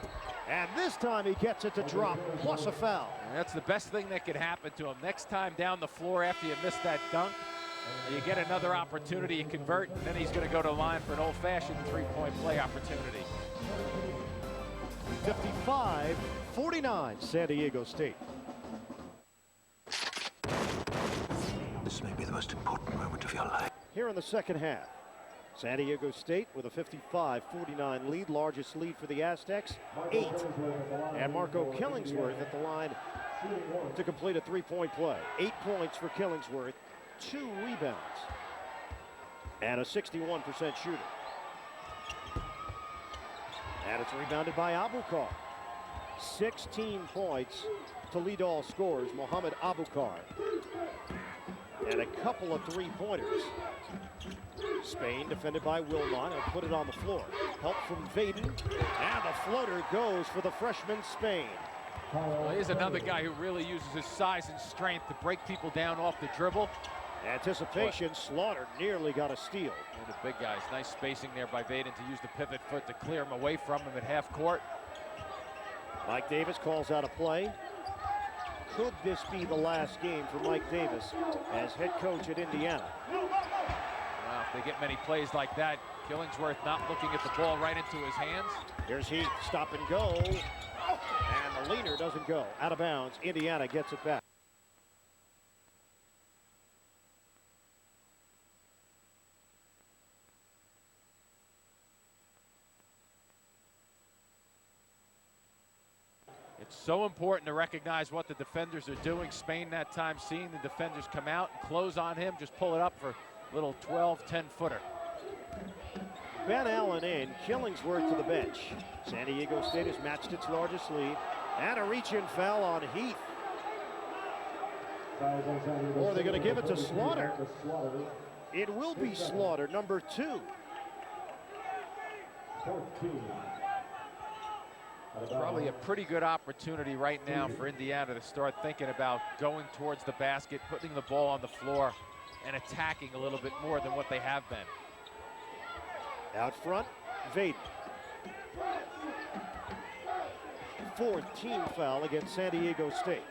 And this time he gets it to drop, plus a foul. And that's the best thing that could happen to him. Next time down the floor after you miss that dunk, you get another opportunity to convert, and then he's going to go to the line for an old-fashioned three-point play opportunity. 55-49, San Diego State. This may be the most important moment of your life. Here in the second half, San Diego State with a 55-49 lead, largest lead for the Aztecs, 8. And Marco Killingsworth at the line to complete a three-point play. 8 points for Killingsworth, 2 rebounds, and a 61% shooter. And it's rebounded by Abukar. 16 points to lead all scorers, Mohamed Abukar. And a couple of three-pointers. Spain defended by Wilmot and put it on the floor. Help from Vaden, and the floater goes for the freshman Spain. Well, here's another guy who really uses his size and strength to break people down off the dribble. Anticipation, Slaughter nearly got a steal. And the big guys, nice spacing there by Vaden to use the pivot foot to clear him away from him at half court. Mike Davis calls out a play. Could this be the last game for Mike Davis as head coach at Indiana? Well, if they get many plays like that, Killingsworth not looking at the ball right into his hands. Here's Heath, stop and go. And the leaner doesn't go. Out of bounds, Indiana gets it back. It's so important to recognize what the defenders are doing. Spain that time seeing the defenders come out and close on him, just pull it up for a little 12, 10-footer. Ben Allen in, Killingsworth to the bench. San Diego State has matched its largest lead. And a reach-in foul on Heath. Or they're going to give it to Slaughter. It will be Slaughter, number 2. Probably a pretty good opportunity right now for Indiana to start thinking about going towards the basket, putting the ball on the floor, and attacking a little bit more than what they have been. Out front, Vaden. fourth team foul against San Diego State.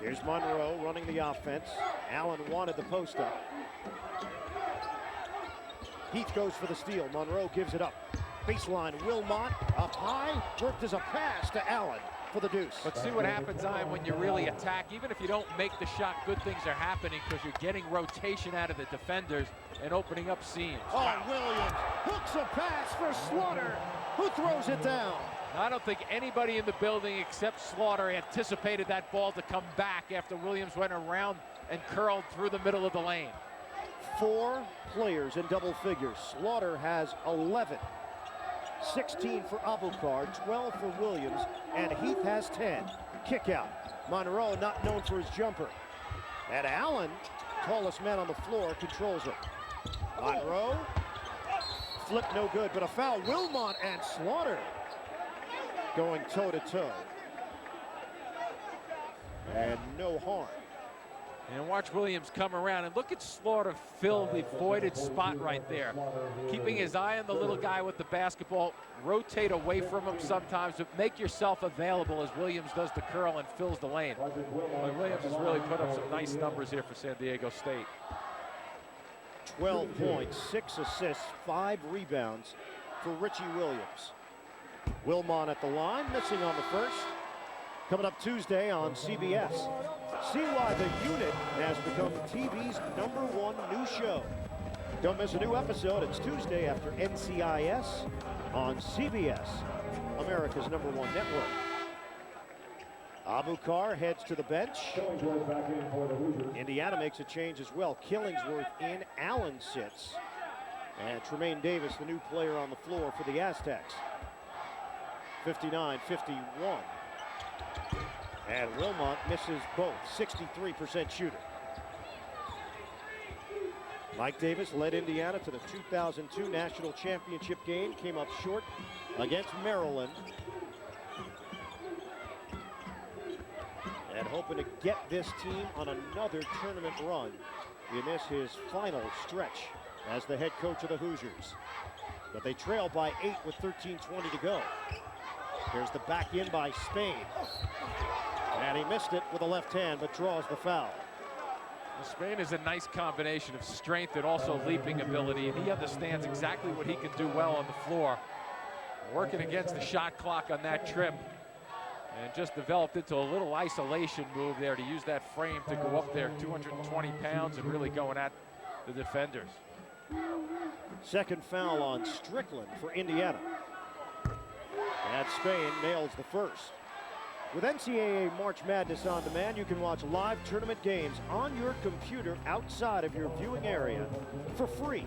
Here's Monroe running the offense. Allen wanted the post up. Heath goes for the steal. Monroe gives it up. Baseline, Wilmot up high. Worked as a pass to Allen for the deuce. But see what happens, Ian, when you really attack. Even if you don't make the shot, good things are happening because you're getting rotation out of the defenders and opening up seams. Oh, wow. Williams hooks a pass for Slaughter, who throws it down. I don't think anybody in the building except Slaughter anticipated that ball to come back after Williams went around and curled through the middle of the lane. 4 players in double figures. Slaughter has 11. 16 for Abukar, 12 for Williams, and Heath has 10. Kick out. Monroe not known for his jumper. And Allen, tallest man on the floor, controls it. Monroe, flip no good, but a foul. Wilmot and Slaughter going toe-to-toe. And no harm. And watch Williams come around and look at Slaughter fill the voided spot right there. Keeping his eye on the little guy with the basketball, rotate away from him sometimes, but make yourself available as Williams does the curl and fills the lane. Well, Williams has really put up some nice numbers here for San Diego State. 12 points, 6 assists, 5 rebounds for Richie Williams. Wilmot at the line, missing on the first. Coming up Tuesday on CBS. See why the Unit has become TV's #1 new show. Don't miss a new episode. It's Tuesday after NCIS on CBS, America's #1 network. Abukar heads to the bench. Indiana makes a change as well. Killingsworth in, Allen sits. And Tremaine Davis, the new player on the floor for the Aztecs. 59-51. And Wilmot misses both, 63% shooter. Mike Davis led Indiana to the 2002 National Championship game, came up short against Maryland. And hoping to get this team on another tournament run in this his final stretch as the head coach of the Hoosiers. But they trail by 8 with 13:20 to go. Here's the back in by Spain. And he missed it with a left hand, but draws the foul. Well, Spain is a nice combination of strength and also leaping ability, and he understands exactly what he can do well on the floor. Working against the shot clock on that trip, and just developed into a little isolation move there to use that frame to go up there 220 pounds and really going at the defenders. Second foul on Strickland for Indiana. And Spain nails the first. With NCAA March Madness on demand, you can watch live tournament games on your computer outside of your viewing area for free.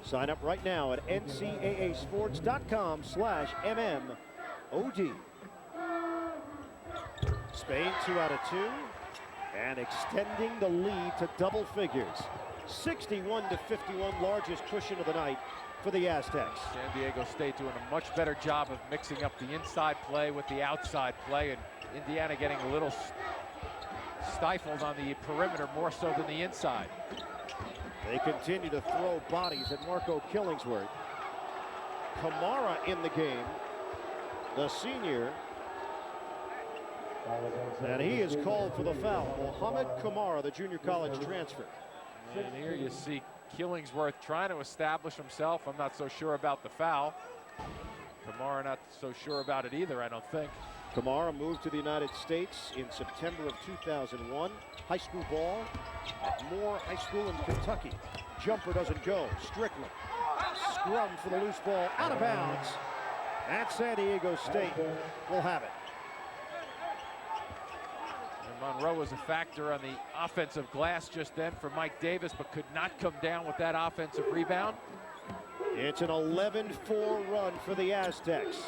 Sign up right now at ncaasports.com/MMOD. Spain 2 out of 2 and extending the lead to double figures. 61-51, largest cushion of the night for the Aztecs. San Diego State doing a much better job of mixing up the inside play with the outside play, and Indiana getting a little stifled on the perimeter more so than the inside. They continue to throw bodies at Marco Killingsworth. Kamara in the game, the senior, and he is called for the foul. Mohamed Kamara, the junior college transfer. And here you see Killingsworth trying to establish himself. I'm not so sure about the foul. Kamara not so sure about it either, I don't think. Kamara moved to the United States in September of 2001. High school ball at Moore High School in Kentucky. Jumper doesn't go. Strickland. Scrum for the loose ball. Out of bounds. And San Diego State will have it. And Monroe was a factor on the offensive glass just then for Mike Davis, but could not come down with that offensive rebound. It's an 11-4 run for the Aztecs.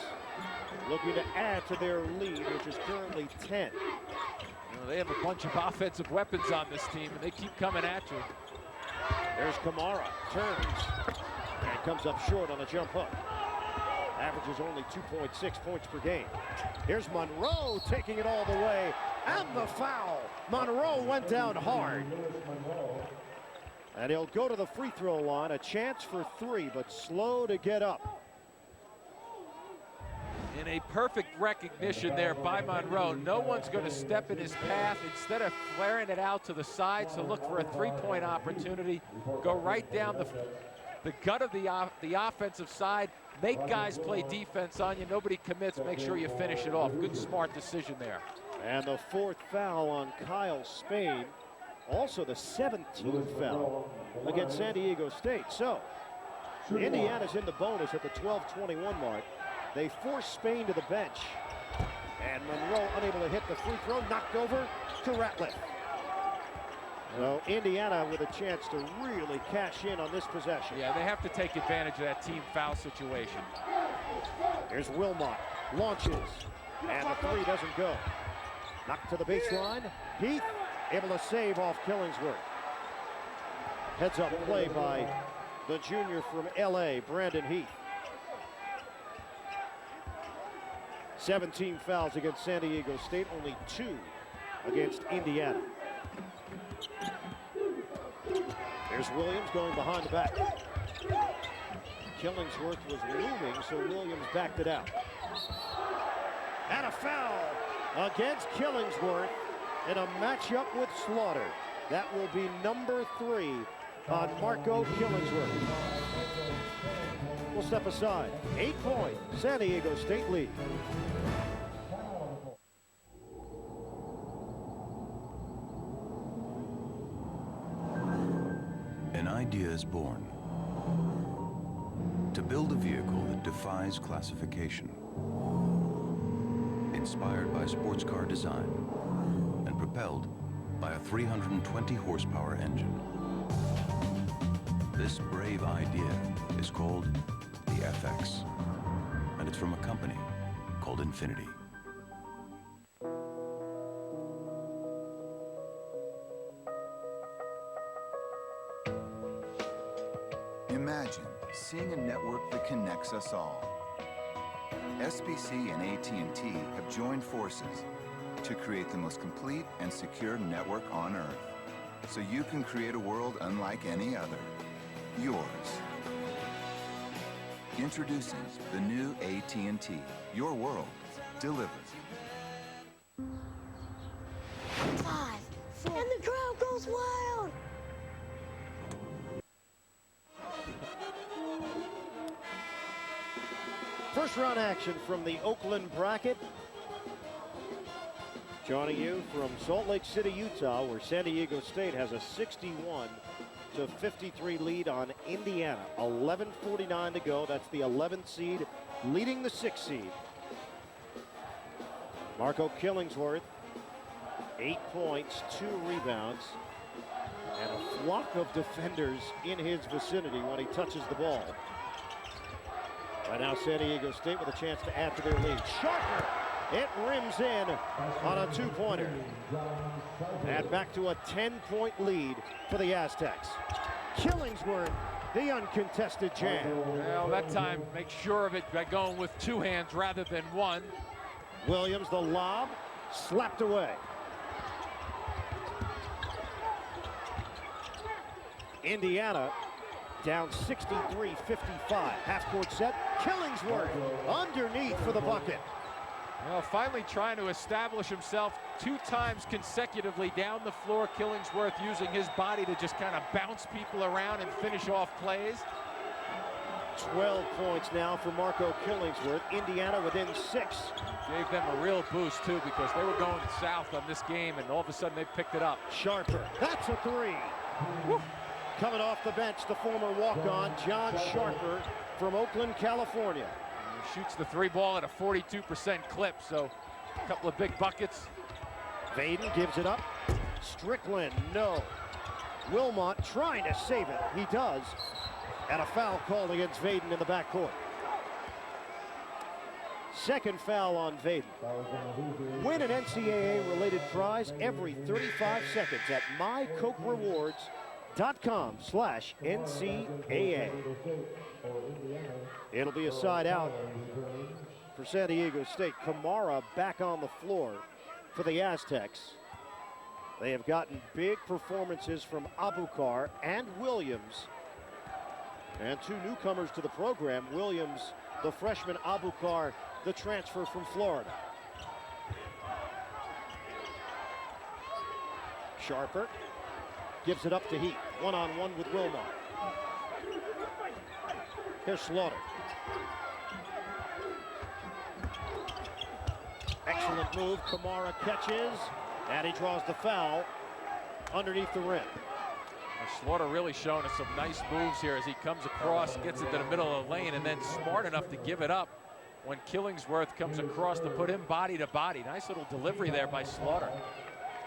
Looking to add to their lead, which is currently 10. You know, they have a bunch of offensive weapons on this team, and they keep coming at you. There's Kamara, turns, and comes up short on a jump hook. Averages only 2.6 points per game. Here's Monroe taking it all the way, and the foul. Monroe went down hard. And he'll go to the free throw line, a chance for 3, but slow to get up. In a perfect recognition there by Monroe. No one's going to step in his path. Instead of flaring it out to the sides to look for a three-point opportunity, go right down the gut of the offensive side, make guys play defense on you. Nobody commits. Make sure you finish it off. Good, smart decision there. And the 4th foul on Kyle Spain. Also the 17th foul against San Diego State. So Indiana's in the bonus at the 12:21 mark. They force Spain to the bench. And Monroe unable to hit the free throw, knocked over to Ratliff. So Indiana with a chance to really cash in on this possession. Yeah, they have to take advantage of that team foul situation. Here's Wilmot, launches, and the three doesn't go. Knocked to the baseline. Heath able to save off Killingsworth. Heads up play by the junior from LA, Brandon Heath. 17 fouls against San Diego State, only 2 against Indiana. There's Williams going behind the back. Killingsworth was looming, so Williams backed it out. And a foul against Killingsworth in a matchup with Slaughter. That will be number 3 on Marco Killingsworth. We'll step aside. 8-point San Diego State lead. An idea is born to build a vehicle that defies classification, inspired by sports car design and propelled by a 320 horsepower engine. This brave idea is called the FX, and it's from a company called Infinity. Imagine seeing a network that connects us all. SBC and AT&T have joined forces to create the most complete and secure network on Earth, so you can create a world unlike any other. Yours. Introducing the new AT&T. Your world delivered. 5, 4, and the crowd goes wild. First round action from the Oakland bracket. Joining you from Salt Lake City, Utah, where San Diego State has a 61-53 lead on Indiana. 11:49 to go. That's the 11th seed leading the 6th seed. Marco Killingsworth, 8 points, 2 rebounds, and a flock of defenders in his vicinity when he touches the ball. Right now, San Diego State with a chance to add to their lead. Sharper, it rims in on a 2-pointer. And back to a 10-point lead for the Aztecs. Killingsworth, the uncontested jam. Well, that time, make sure of it by going with 2 hands rather than 1. Williams, the lob, slapped away. Indiana down 63-55. Half-court set. Killingsworth underneath for the bucket. Well, finally trying to establish himself 2 times consecutively down the floor. Killingsworth using his body to just kind of bounce people around and finish off plays. 12 points now for Marco Killingsworth. Indiana within 6. Gave them a real boost, too, because they were going south on this game, and all of a sudden they picked it up. Sharper, that's a 3. Woo. Coming off the bench, the former walk-on, John Sharper from Oakland, California. He shoots the 3 ball at a 42% clip, so a couple of big buckets. Vaden gives it up. Strickland, no. Wilmot trying to save it. He does. And a foul called against Vaden in the backcourt. Second foul on Vaden. Win an NCAA-related prize every 35 seconds at mycokerewards.com/NCAA. It'll be a side out for San Diego State. Kamara back on the floor for the Aztecs. They have gotten big performances from Abukar and Williams. And 2 newcomers to the program. Williams, the freshman, Abukar, the transfer from Florida. Sharper gives it up to Heath. One-on-one with Wilmot. Here's Slaughter. Excellent move. Kamara catches, and he draws the foul underneath the rim. Slaughter really showing us some nice moves here as he comes across, gets into the middle of the lane, and then smart enough to give it up when Killingsworth comes across to put him body to body. Nice little delivery there by Slaughter.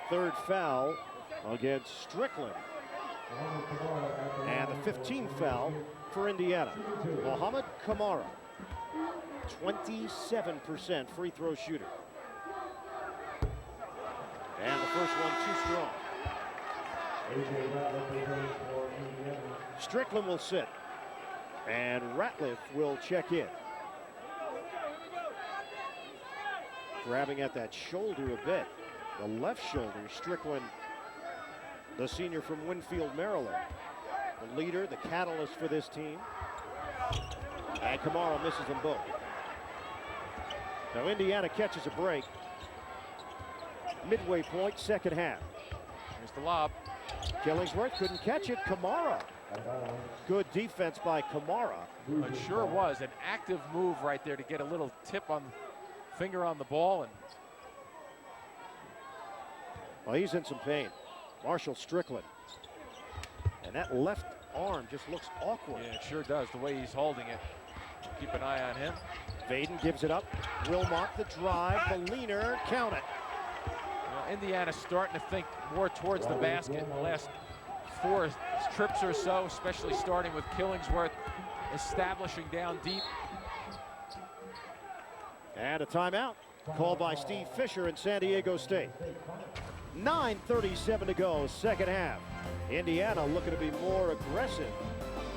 Third foul against Strickland. And the 15th foul for Indiana. Mohamed Kamara, 27% free throw shooter. And the first one too strong. Strickland will sit, and Ratliff will check in. Grabbing at that shoulder a bit, the left shoulder. Strickland, the senior from Winfield, Maryland, the leader, the catalyst for this team. And Kamara misses them both. Now Indiana catches a break. Midway point, second half. Here's the lob. Killingsworth couldn't catch it. Kamara. Good defense by Kamara. It sure was an active move right there to get a little tip on finger on the ball. And well, he's in some pain. Marshall Strickland. And that left arm just looks awkward. Yeah, it sure does, the way he's holding it. Keep an eye on him. Vaden gives it up. Wilmot the drive. The leaner. Count it. Well, Indiana's starting to think more towards the basket in the last 4 trips or so, especially starting with Killingsworth establishing down deep. And a timeout called by Steve Fisher in San Diego State. 9:37 to go, second half. Indiana looking to be more aggressive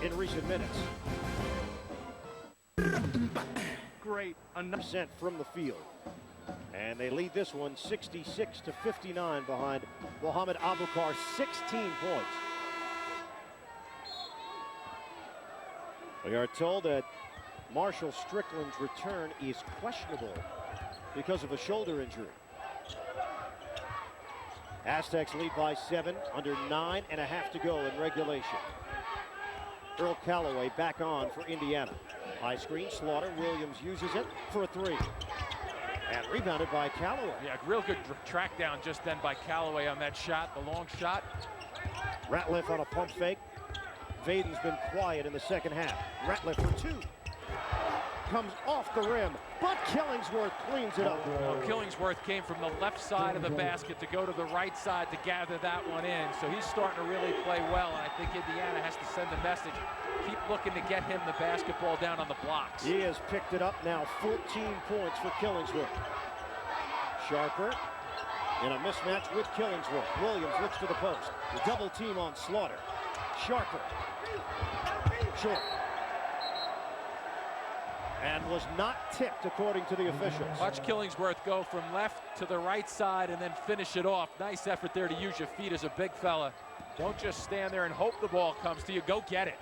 in recent minutes. Great, enough percent from the field. And they lead this one 66-59 behind Mohamed Abukar, 16 points. We are told that Marshall Strickland's return is questionable because of a shoulder injury. Aztecs lead by 7, under 9.5 to go in regulation. Earl Calloway back on for Indiana. High screen, Slaughter. Williams uses it for a 3. And rebounded by Calloway. Yeah, real good track down just then by Calloway on that shot, the long shot. Ratliff on a pump fake. Vaden's been quiet in the second half. Ratliff for 2. Comes off the rim, but Killingsworth cleans it up. Well, Killingsworth came from the left side of the basket to go to the right side to gather that one in. So he's starting to really play well, and I think Indiana has to send a message. Keep looking to get him the basketball down on the blocks. He has picked it up now, 14 points for Killingsworth. Sharper in a mismatch with Killingsworth. Williams looks to the post. The double team on Slaughter. Sharper. Short. And was not tipped according to the officials. Watch Killingsworth go from left to the right side and then finish it off. Nice effort there to use your feet as a big fella. Don't just stand there and hope the ball comes to you. Go get it.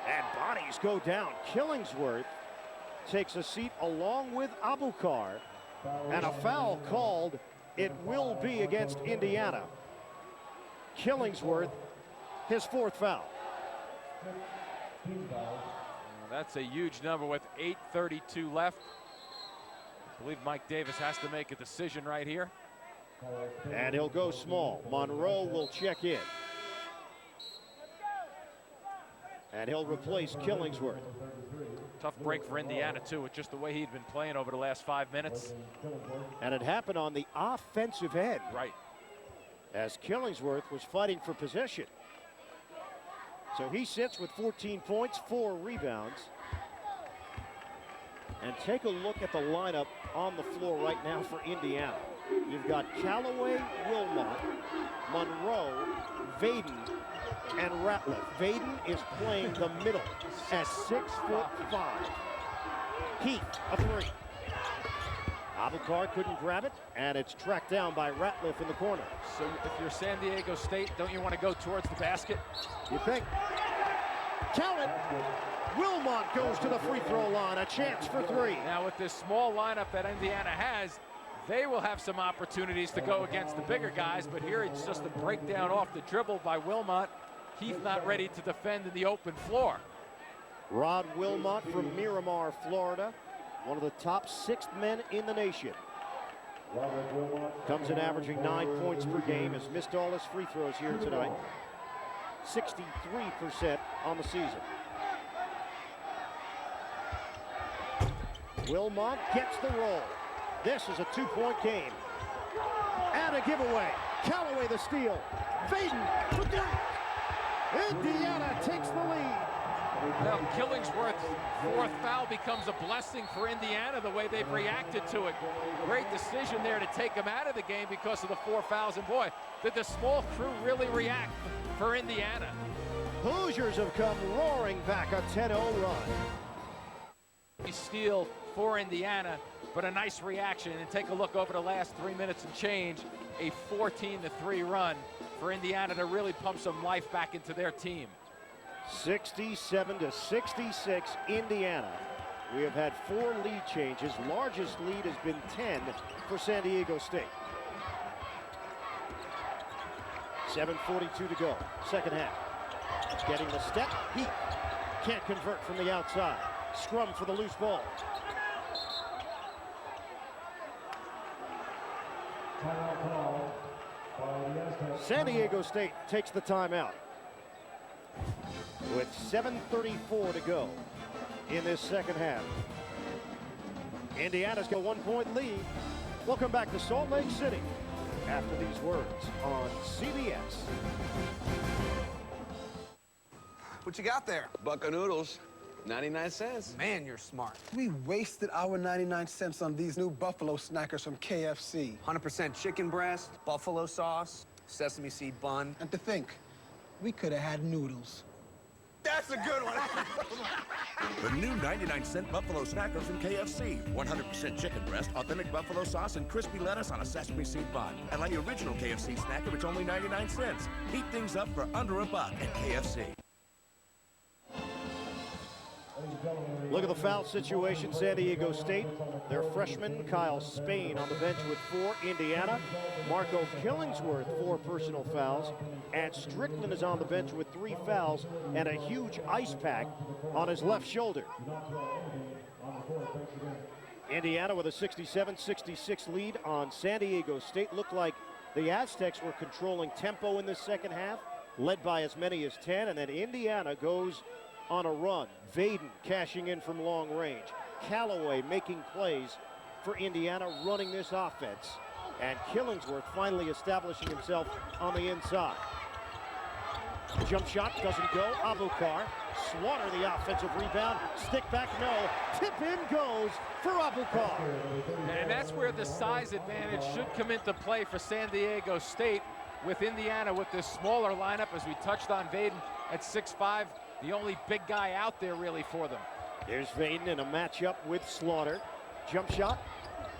And bodies go down. Killingsworth takes a seat along with Abukar. And a foul called. It will be against Indiana. Killingsworth, his 4th foul. That's a huge number with 8:32 left. I believe Mike Davis has to make a decision right here. And he'll go small. Monroe will check in. And he'll replace Killingsworth. Tough break for Indiana, too, with just the way he'd been playing over the last 5 minutes. And it happened on the offensive end. Right. As Killingsworth was fighting for possession. So he sits with 14 points, 4 rebounds. And take a look at the lineup on the floor right now for Indiana. You've got Calloway, Wilmot, Monroe, Vaden, and Ratliff. Vaden is playing the middle at 6'5". Heath, a 3. Abukar couldn't grab it, and it's tracked down by Ratliff in the corner. So if you're San Diego State, don't you want to go towards the basket? You think? Count it. Wilmot goes to the free throw line. A chance for three. Now with this small lineup that Indiana has, they will have some opportunities to go against the bigger guys, but here it's just a breakdown off the dribble by Wilmot. Heath not ready to defend in the open floor. Rod Wilmot from Miramar, Florida, one of the top 6 men in the nation. Comes in averaging 9 points per game, has missed all his free throws here tonight. 63% on the season. Wilmot gets the roll. This is a 2-point game. And a giveaway. Callaway the steal. Vaden. Indiana takes the lead. Well, Killingsworth's 4th foul becomes a blessing for Indiana, the way they've reacted to it. Great decision there to take him out of the game because of the 4 fouls. And boy, did the small crew really react for Indiana. Hoosiers have come roaring back, a 10-0 run. Steal for Indiana, but a nice reaction. And take a look over the last 3 minutes and change, a 14-3 run for Indiana to really pump some life back into their team. 67-66 Indiana. We have had 4 lead changes. Largest lead has been 10 for San Diego State. 7:42 to go. Second half. Getting the step. Heat can't convert from the outside. Scrum for the loose ball. San Diego State takes the timeout. With 7:34 to go in this second half. Indiana's got a 1-point lead. Welcome back to Salt Lake City after these words on CBS. What you got there? Buck of noodles, 99 cents. Man, you're smart. We wasted our 99 cents on these new buffalo snackers from KFC. 100% chicken breast, buffalo sauce, sesame seed bun. And to think, we could have had noodles. That's a good one. The new 99-cent Buffalo Snacker from KFC. 100% chicken breast, authentic buffalo sauce, and crispy lettuce on a sesame seed bun. And like the original KFC Snacker, it's only 99 cents. Heat things up for under $1 at KFC. Look at the foul situation. San Diego State, their freshman Kyle Spain on the bench with 4. Indiana, Marco Killingsworth 4 personal fouls, and Strickland is on the bench with 3 fouls and a huge ice pack on his left shoulder. Indiana with a 67-66 lead on San Diego State. Looked like the Aztecs were controlling tempo in this second half, led by as many as 10, and then Indiana goes on a run. Vaden cashing in from long range. Callaway making plays for Indiana, running this offense. And Killingsworth finally establishing himself on the inside. Jump shot doesn't go. Abukar slaughter the offensive rebound. Stick back, no. Tip in goes for Abukar. And that's where the size advantage should come into play for San Diego State, with Indiana with this smaller lineup, as we touched on. Vaden at 6'5", the only big guy out there really for them. There's Vaden in a matchup with Slaughter. Jump shot,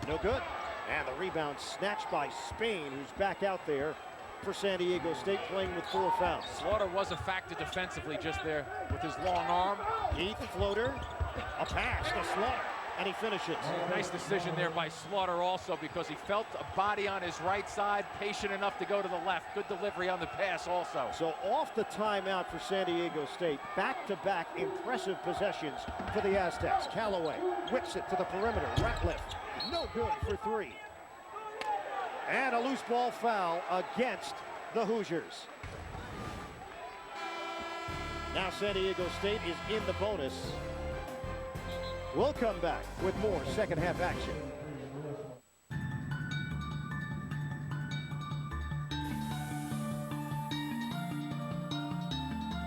no good. And the rebound snatched by Spain, who's back out there for San Diego State, playing with 4 fouls. Slaughter was a factor defensively just there with his long arm. Heath floater, a pass to Slaughter, and he finishes. Nice decision there by Slaughter also, because he felt a body on his right side, patient enough to go to the left. Good delivery on the pass also. So off the timeout for San Diego State, back-to-back impressive possessions for the Aztecs. Callaway whips it to the perimeter. Ratliff, no good for 3. And a loose ball foul against the Hoosiers. Now San Diego State is in the bonus. We'll come back with more second half action.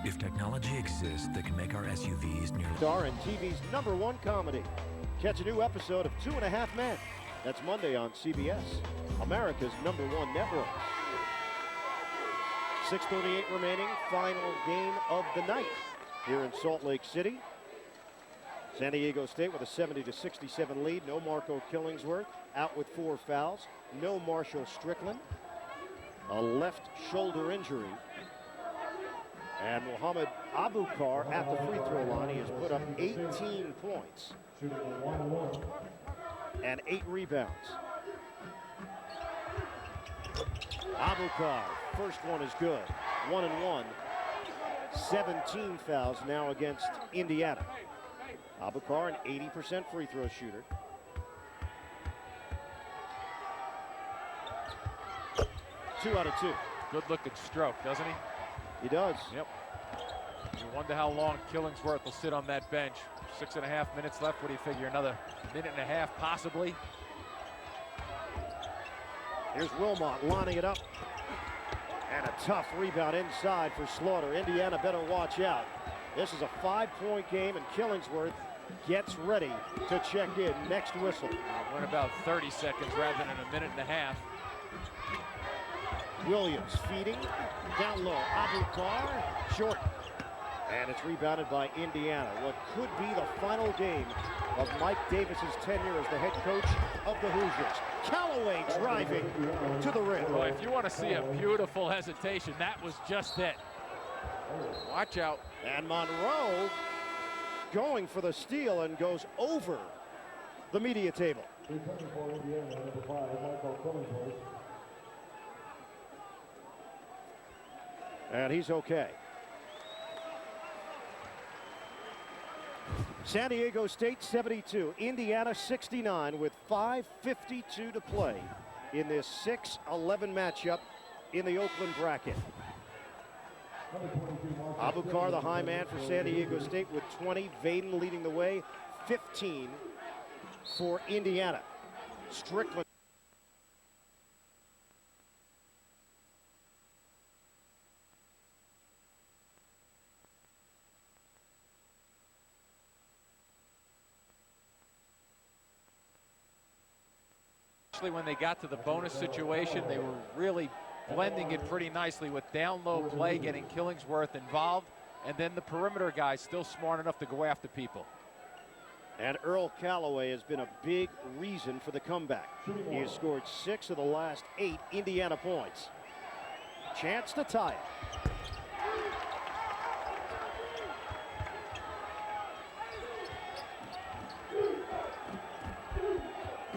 If technology exists that can make our SUVs nearly... Star and TV's #1 comedy. Catch a new episode of 2.5 Men. That's Monday on CBS, America's #1 network. 6:38 remaining, final game of the night here in Salt Lake City. San Diego State with a 70-67 lead. No Marco Killingsworth, out with 4 fouls. No Marshall Strickland, a left shoulder injury. And Mohamed Abukar at the free throw line. He has put up 18 points and 8 rebounds. Abukar, first one is good. 1-1. 17 fouls now against Indiana. Abukar, an 80% free throw shooter. Two out of 2. Good looking stroke, doesn't he? He does. Yep. You wonder how long Killingsworth will sit on that bench. 6.5 minutes left. What do you figure? Another minute and a half, possibly. Here's Wilmot lining it up. And a tough rebound inside for Slaughter. Indiana better watch out. This is a 5-point game, and Killingsworth gets ready to check in. Next whistle. Went about 30 seconds rather than a minute and a half. Williams feeding. Down low. Abukar. Short. And it's rebounded by Indiana. What could be the final game of Mike Davis's tenure as the head coach of the Hoosiers. Callaway driving to the rim. Boy, if you want to see a beautiful hesitation, that was just it. Watch out. And Monroe going for the steal and goes over the media table. And he's okay. San Diego State 72, Indiana 69 with 5:52 to play in this 6-11 matchup in the Oakland bracket. Abukar, the high man for San Diego State with 20. Vaden leading the way, 15 for Indiana. Strickland. When they got to the bonus situation, they were really blending it pretty nicely with down low play, getting Killingsworth involved, and then the perimeter guys still smart enough to go after people. And Earl Callaway has been a big reason for the comeback. He has scored 6 of the last 8 Indiana points. Chance to tie it.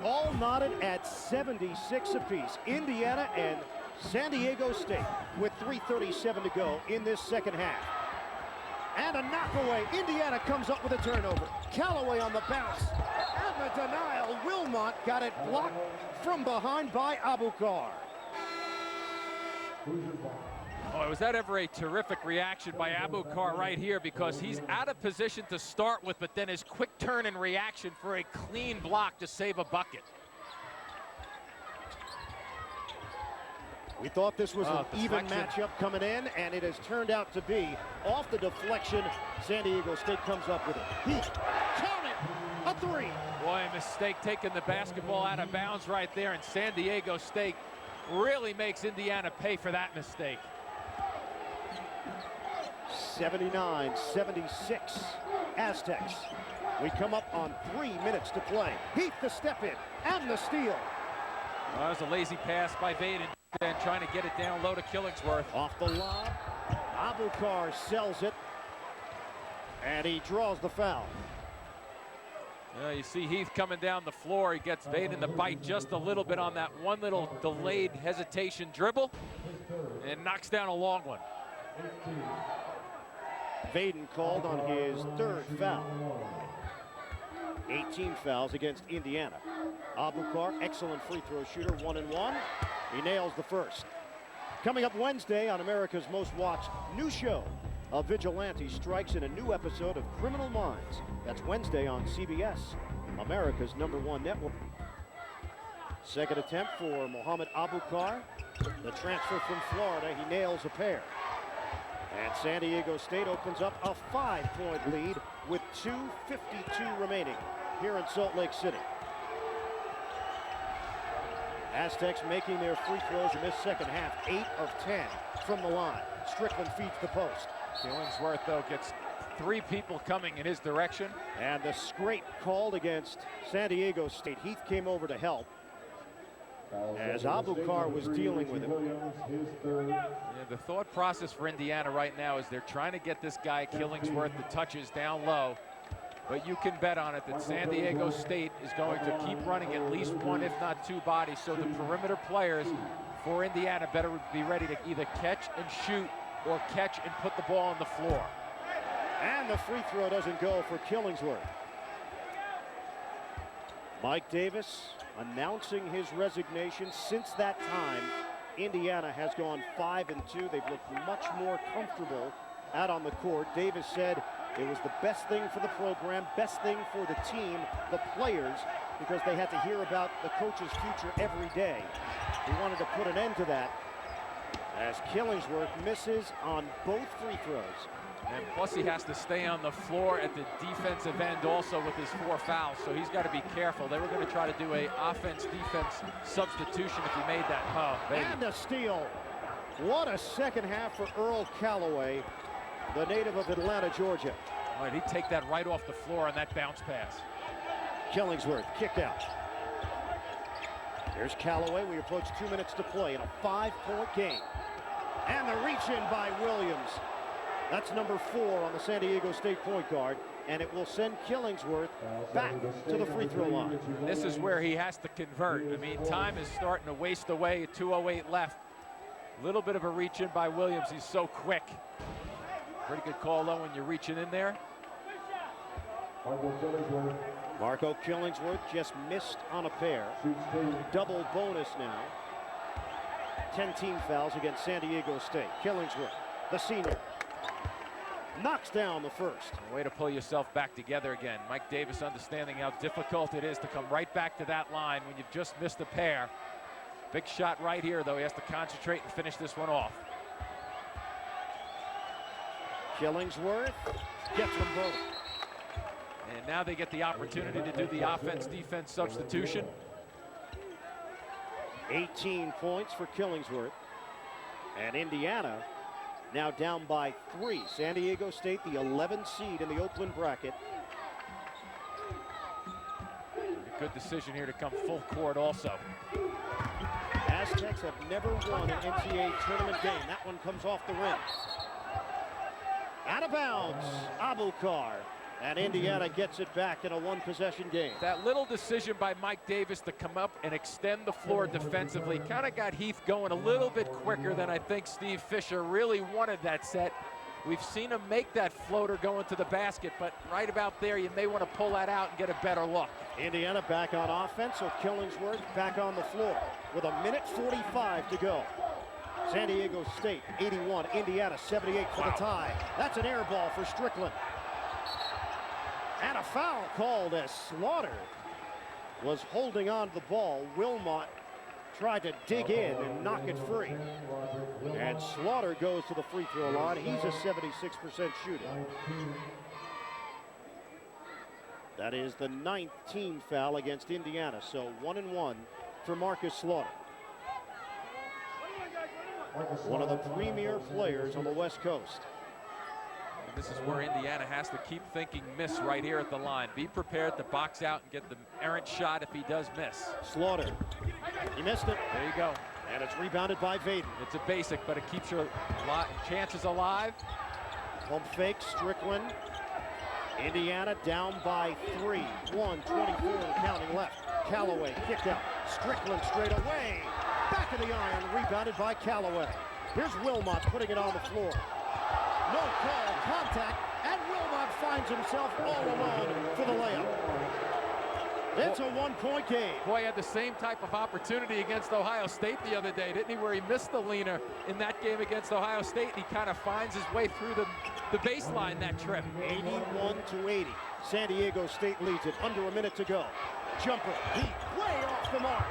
All knotted at 76 apiece. Indiana and San Diego State with 3:37 to go in this second half. And a knockaway. Indiana comes up with a turnover. Callaway on the bounce. And the denial. Wilmot got it blocked from behind by Abukar. Oh, was that ever a terrific reaction by Abukar right here, because he's out of position to start with, but then his quick turn and reaction for a clean block to save a bucket. We thought this was an even matchup coming in, and it has turned out to be. Off the deflection, San Diego State comes up with it. Heat, count it, a 3. Boy, a mistake taking the basketball out of bounds right there, and San Diego State really makes Indiana pay for that mistake. 79-76, Aztecs. We come up on 3 minutes to play. Heath the step in and the steal. Well, that was a lazy pass by Vaden, and trying to get it down low to Killingsworth. Off the lob, Abukar sells it, and he draws the foul. You see Heath coming down the floor. He gets Vaden to bite just a little bit on that one little delayed hesitation dribble, and knocks down a long one. Vaden called on his 3rd foul. 18 fouls against Indiana. Abukar, excellent free throw shooter, 1-1. He nails the first. Coming up Wednesday on America's most watched new show, a vigilante strikes in a new episode of Criminal Minds. That's Wednesday on CBS, America's #1 network. Second attempt for Mohamed Abukar. The transfer from Florida, he nails a pair. And San Diego State opens up a 5-point lead with 2:52 remaining here in Salt Lake City. Aztecs making their free throws in this second half, 8 of 10 from the line. Strickland feeds the post. Killingsworth, though, gets 3 people coming in his direction. And the scrape called against San Diego State. Heath came over to help. as Abukar was dealing with him. Yeah, the thought process for Indiana right now is they're trying to get this guy Killingsworth the touches down low. But you can bet on it that San Diego State is going to keep running at least one, if not two bodies. So the perimeter players for Indiana better be ready to either catch and shoot or catch and put the ball on the floor. And the free throw doesn't go for Killingsworth. Mike Davis announcing his resignation. Since that time, Indiana has gone 5-2. They've looked much more comfortable out on the court. Davis said it was the best thing for the program, best thing for the team, the players, because they had to hear about the coach's future every day. He wanted to put an end to that as Killingsworth misses on both free throws. And plus he has to stay on the floor at the defensive end also with his 4 fouls, so he's got to be careful. They were going to try to do a offense-defense substitution if he made that. And a steal. What a second half for Earl Calloway, the native of Atlanta, Georgia. All right, he'd take that right off the floor on that bounce pass. Killingsworth kicked out. Here's Calloway. We approach 2 minutes to play in a 5-point game. And the reach in by Williams. That's number 4 on the San Diego State point guard, and it will send Killingsworth back to the free throw line. This is where he has to convert. I mean, time is starting to waste away. 2:08 left. A little bit of a reach in by Williams. He's so quick. Pretty good call, though, when you're reaching in there. Marco Killingsworth just missed on a pair. Double bonus now. 10 team fouls against San Diego State. Killingsworth, the senior, knocks down the first. Way to pull yourself back together again. Mike Davis understanding how difficult it is to come right back to that line when you've just missed a pair. Big shot right here, though. He has to concentrate and finish this one off. Killingsworth gets them both. And now they get the opportunity to do the offense-defense substitution. 18 points for Killingsworth. And Indiana now down by 3. San Diego State, the 11th seed in the Oakland bracket. A good decision here to come full court also. Aztecs have never won an NCAA tournament game. That one comes off the rim. Out of bounds, Abukar. And Indiana gets it back in a 1-possession game. That little decision by Mike Davis to come up and extend the floor defensively kind of got Heath going a little bit quicker than I think Steve Fisher really wanted that set. We've seen him make that floater go into the basket, but right about there, you may want to pull that out and get a better look. Indiana back on offense, so Killingsworth back on the floor with 1:45 to go. San Diego State 81, Indiana 78 for the tie. That's an air ball for Strickland. And a foul called as Slaughter was holding on to the ball. Wilmot tried to dig in and knock it free. And Slaughter goes to the free throw line. He's a 76% shooter. That is the 9th team foul against Indiana. So 1-1 for Marcus Slaughter. One of the premier players on the West Coast. This is where Indiana has to keep thinking miss right here at the line. Be prepared to box out and get the errant shot if he does miss. Slaughter, he missed it. There you go. And it's rebounded by Vaden. It's a basic, but it keeps your chances alive. Pump fake, Strickland. Indiana down by 3. 1:24 and counting left. Calloway kicked out. Strickland straight away. Back of the iron, rebounded by Calloway. Here's Wilmot putting it on the floor. No call, contact, and Wilmot finds himself all alone for the layup. It's a 1-point game. Boy, had the same type of opportunity against Ohio State the other day, didn't he? Where he missed the leaner in that game against Ohio State. And he kind of finds his way through the baseline that trip. 81-80. San Diego State leads it. Under a minute to go. Jumper, deep, way off the mark.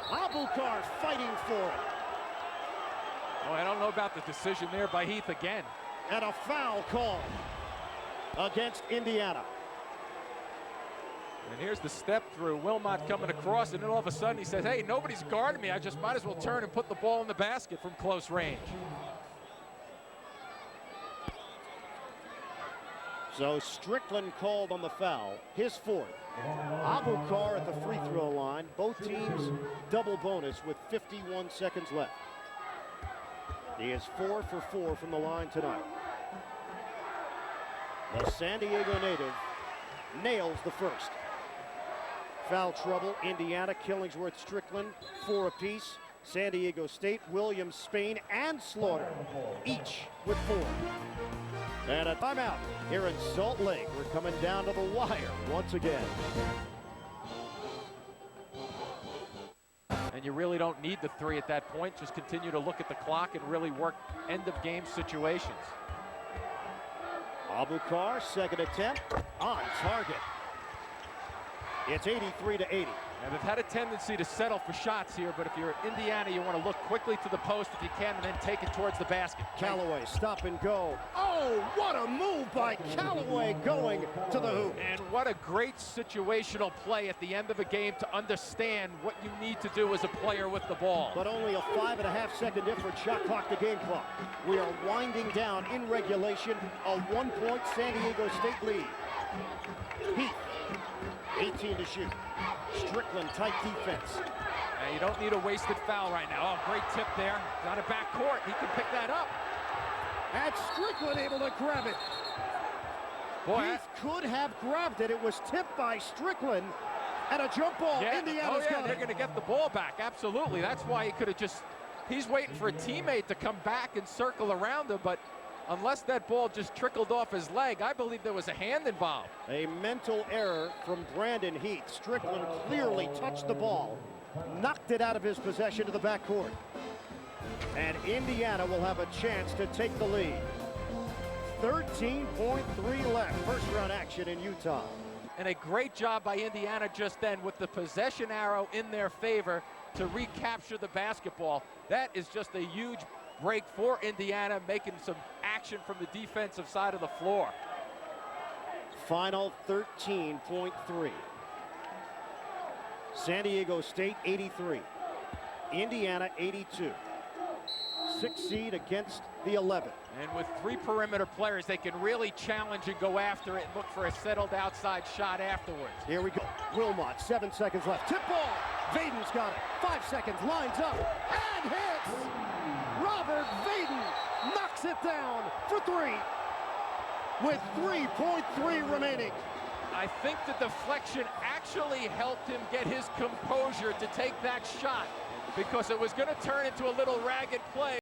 Abukar fighting for it. Oh, I don't know about the decision there by Heath again. And a foul call against Indiana. And here's the step through. Wilmot coming across, and then all of a sudden he says, hey, nobody's guarding me. I just might as well turn and put the ball in the basket from close range. So Strickland called on the foul, his fourth. Abukar at the free throw line. Both teams double bonus with 51 seconds left. He is 4 for 4 from the line tonight. The San Diego native nails the first. Foul trouble, Indiana, Killingsworth, Strickland, 4 apiece. San Diego State, Williams, Spain, and Slaughter, each with 4. And a timeout here in Salt Lake. We're coming down to the wire once again. And you really don't need the 3 at that point. Just continue to look at the clock and really work end-of-game situations. Abukar, second attempt, on target. It's 83-80. And they've had a tendency to settle for shots here, but if you're Indiana, you want to look quickly to the post if you can and then take it towards the basket. Callaway, stop and go. Oh, what a move by Callaway going to the hoop. And what a great situational play at the end of a game to understand what you need to do as a player with the ball. But only a 5.5-second difference, shot clock to game clock. We are winding down in regulation, a 1-point San Diego State lead. Heath, 18 to shoot. Strickland, tight defense. Now you don't need a wasted foul right now. Oh, great tip there. Got it back court. He can pick that up. And Strickland able to grab it. Boy, Heath could have grabbed it. It was tipped by Strickland. And a jump ball. yeah. Indiana's got they're it. going to get the ball back. Absolutely. That's why he could have just... He's waiting for a teammate to come back and circle around him, but unless that ball just trickled off his leg, I believe there was a hand involved. A mental error from Brandon Heath. Strickland clearly touched the ball, knocked it out of his possession to the backcourt. And Indiana will have a chance to take the lead. 13.3 left. First round action in Utah. And a great job by Indiana just then with the possession arrow in their favor to recapture the basketball. That is just a huge break for Indiana, making some action from the defensive side of the floor. Final 13.3. San Diego State 83. Indiana 82. 6 seed against the 11. And with 3 perimeter players, they can really challenge and go after it and look for a settled outside shot afterwards. Here we go. Wilmot, 7 seconds left. Tip ball. Vaden's got it. 5 seconds. Lines up. And hits. Robert Vaden knocks it down for 3. With 3.3 remaining. I think the deflection actually helped him get his composure to take that shot, because it was going to turn into a little ragged play.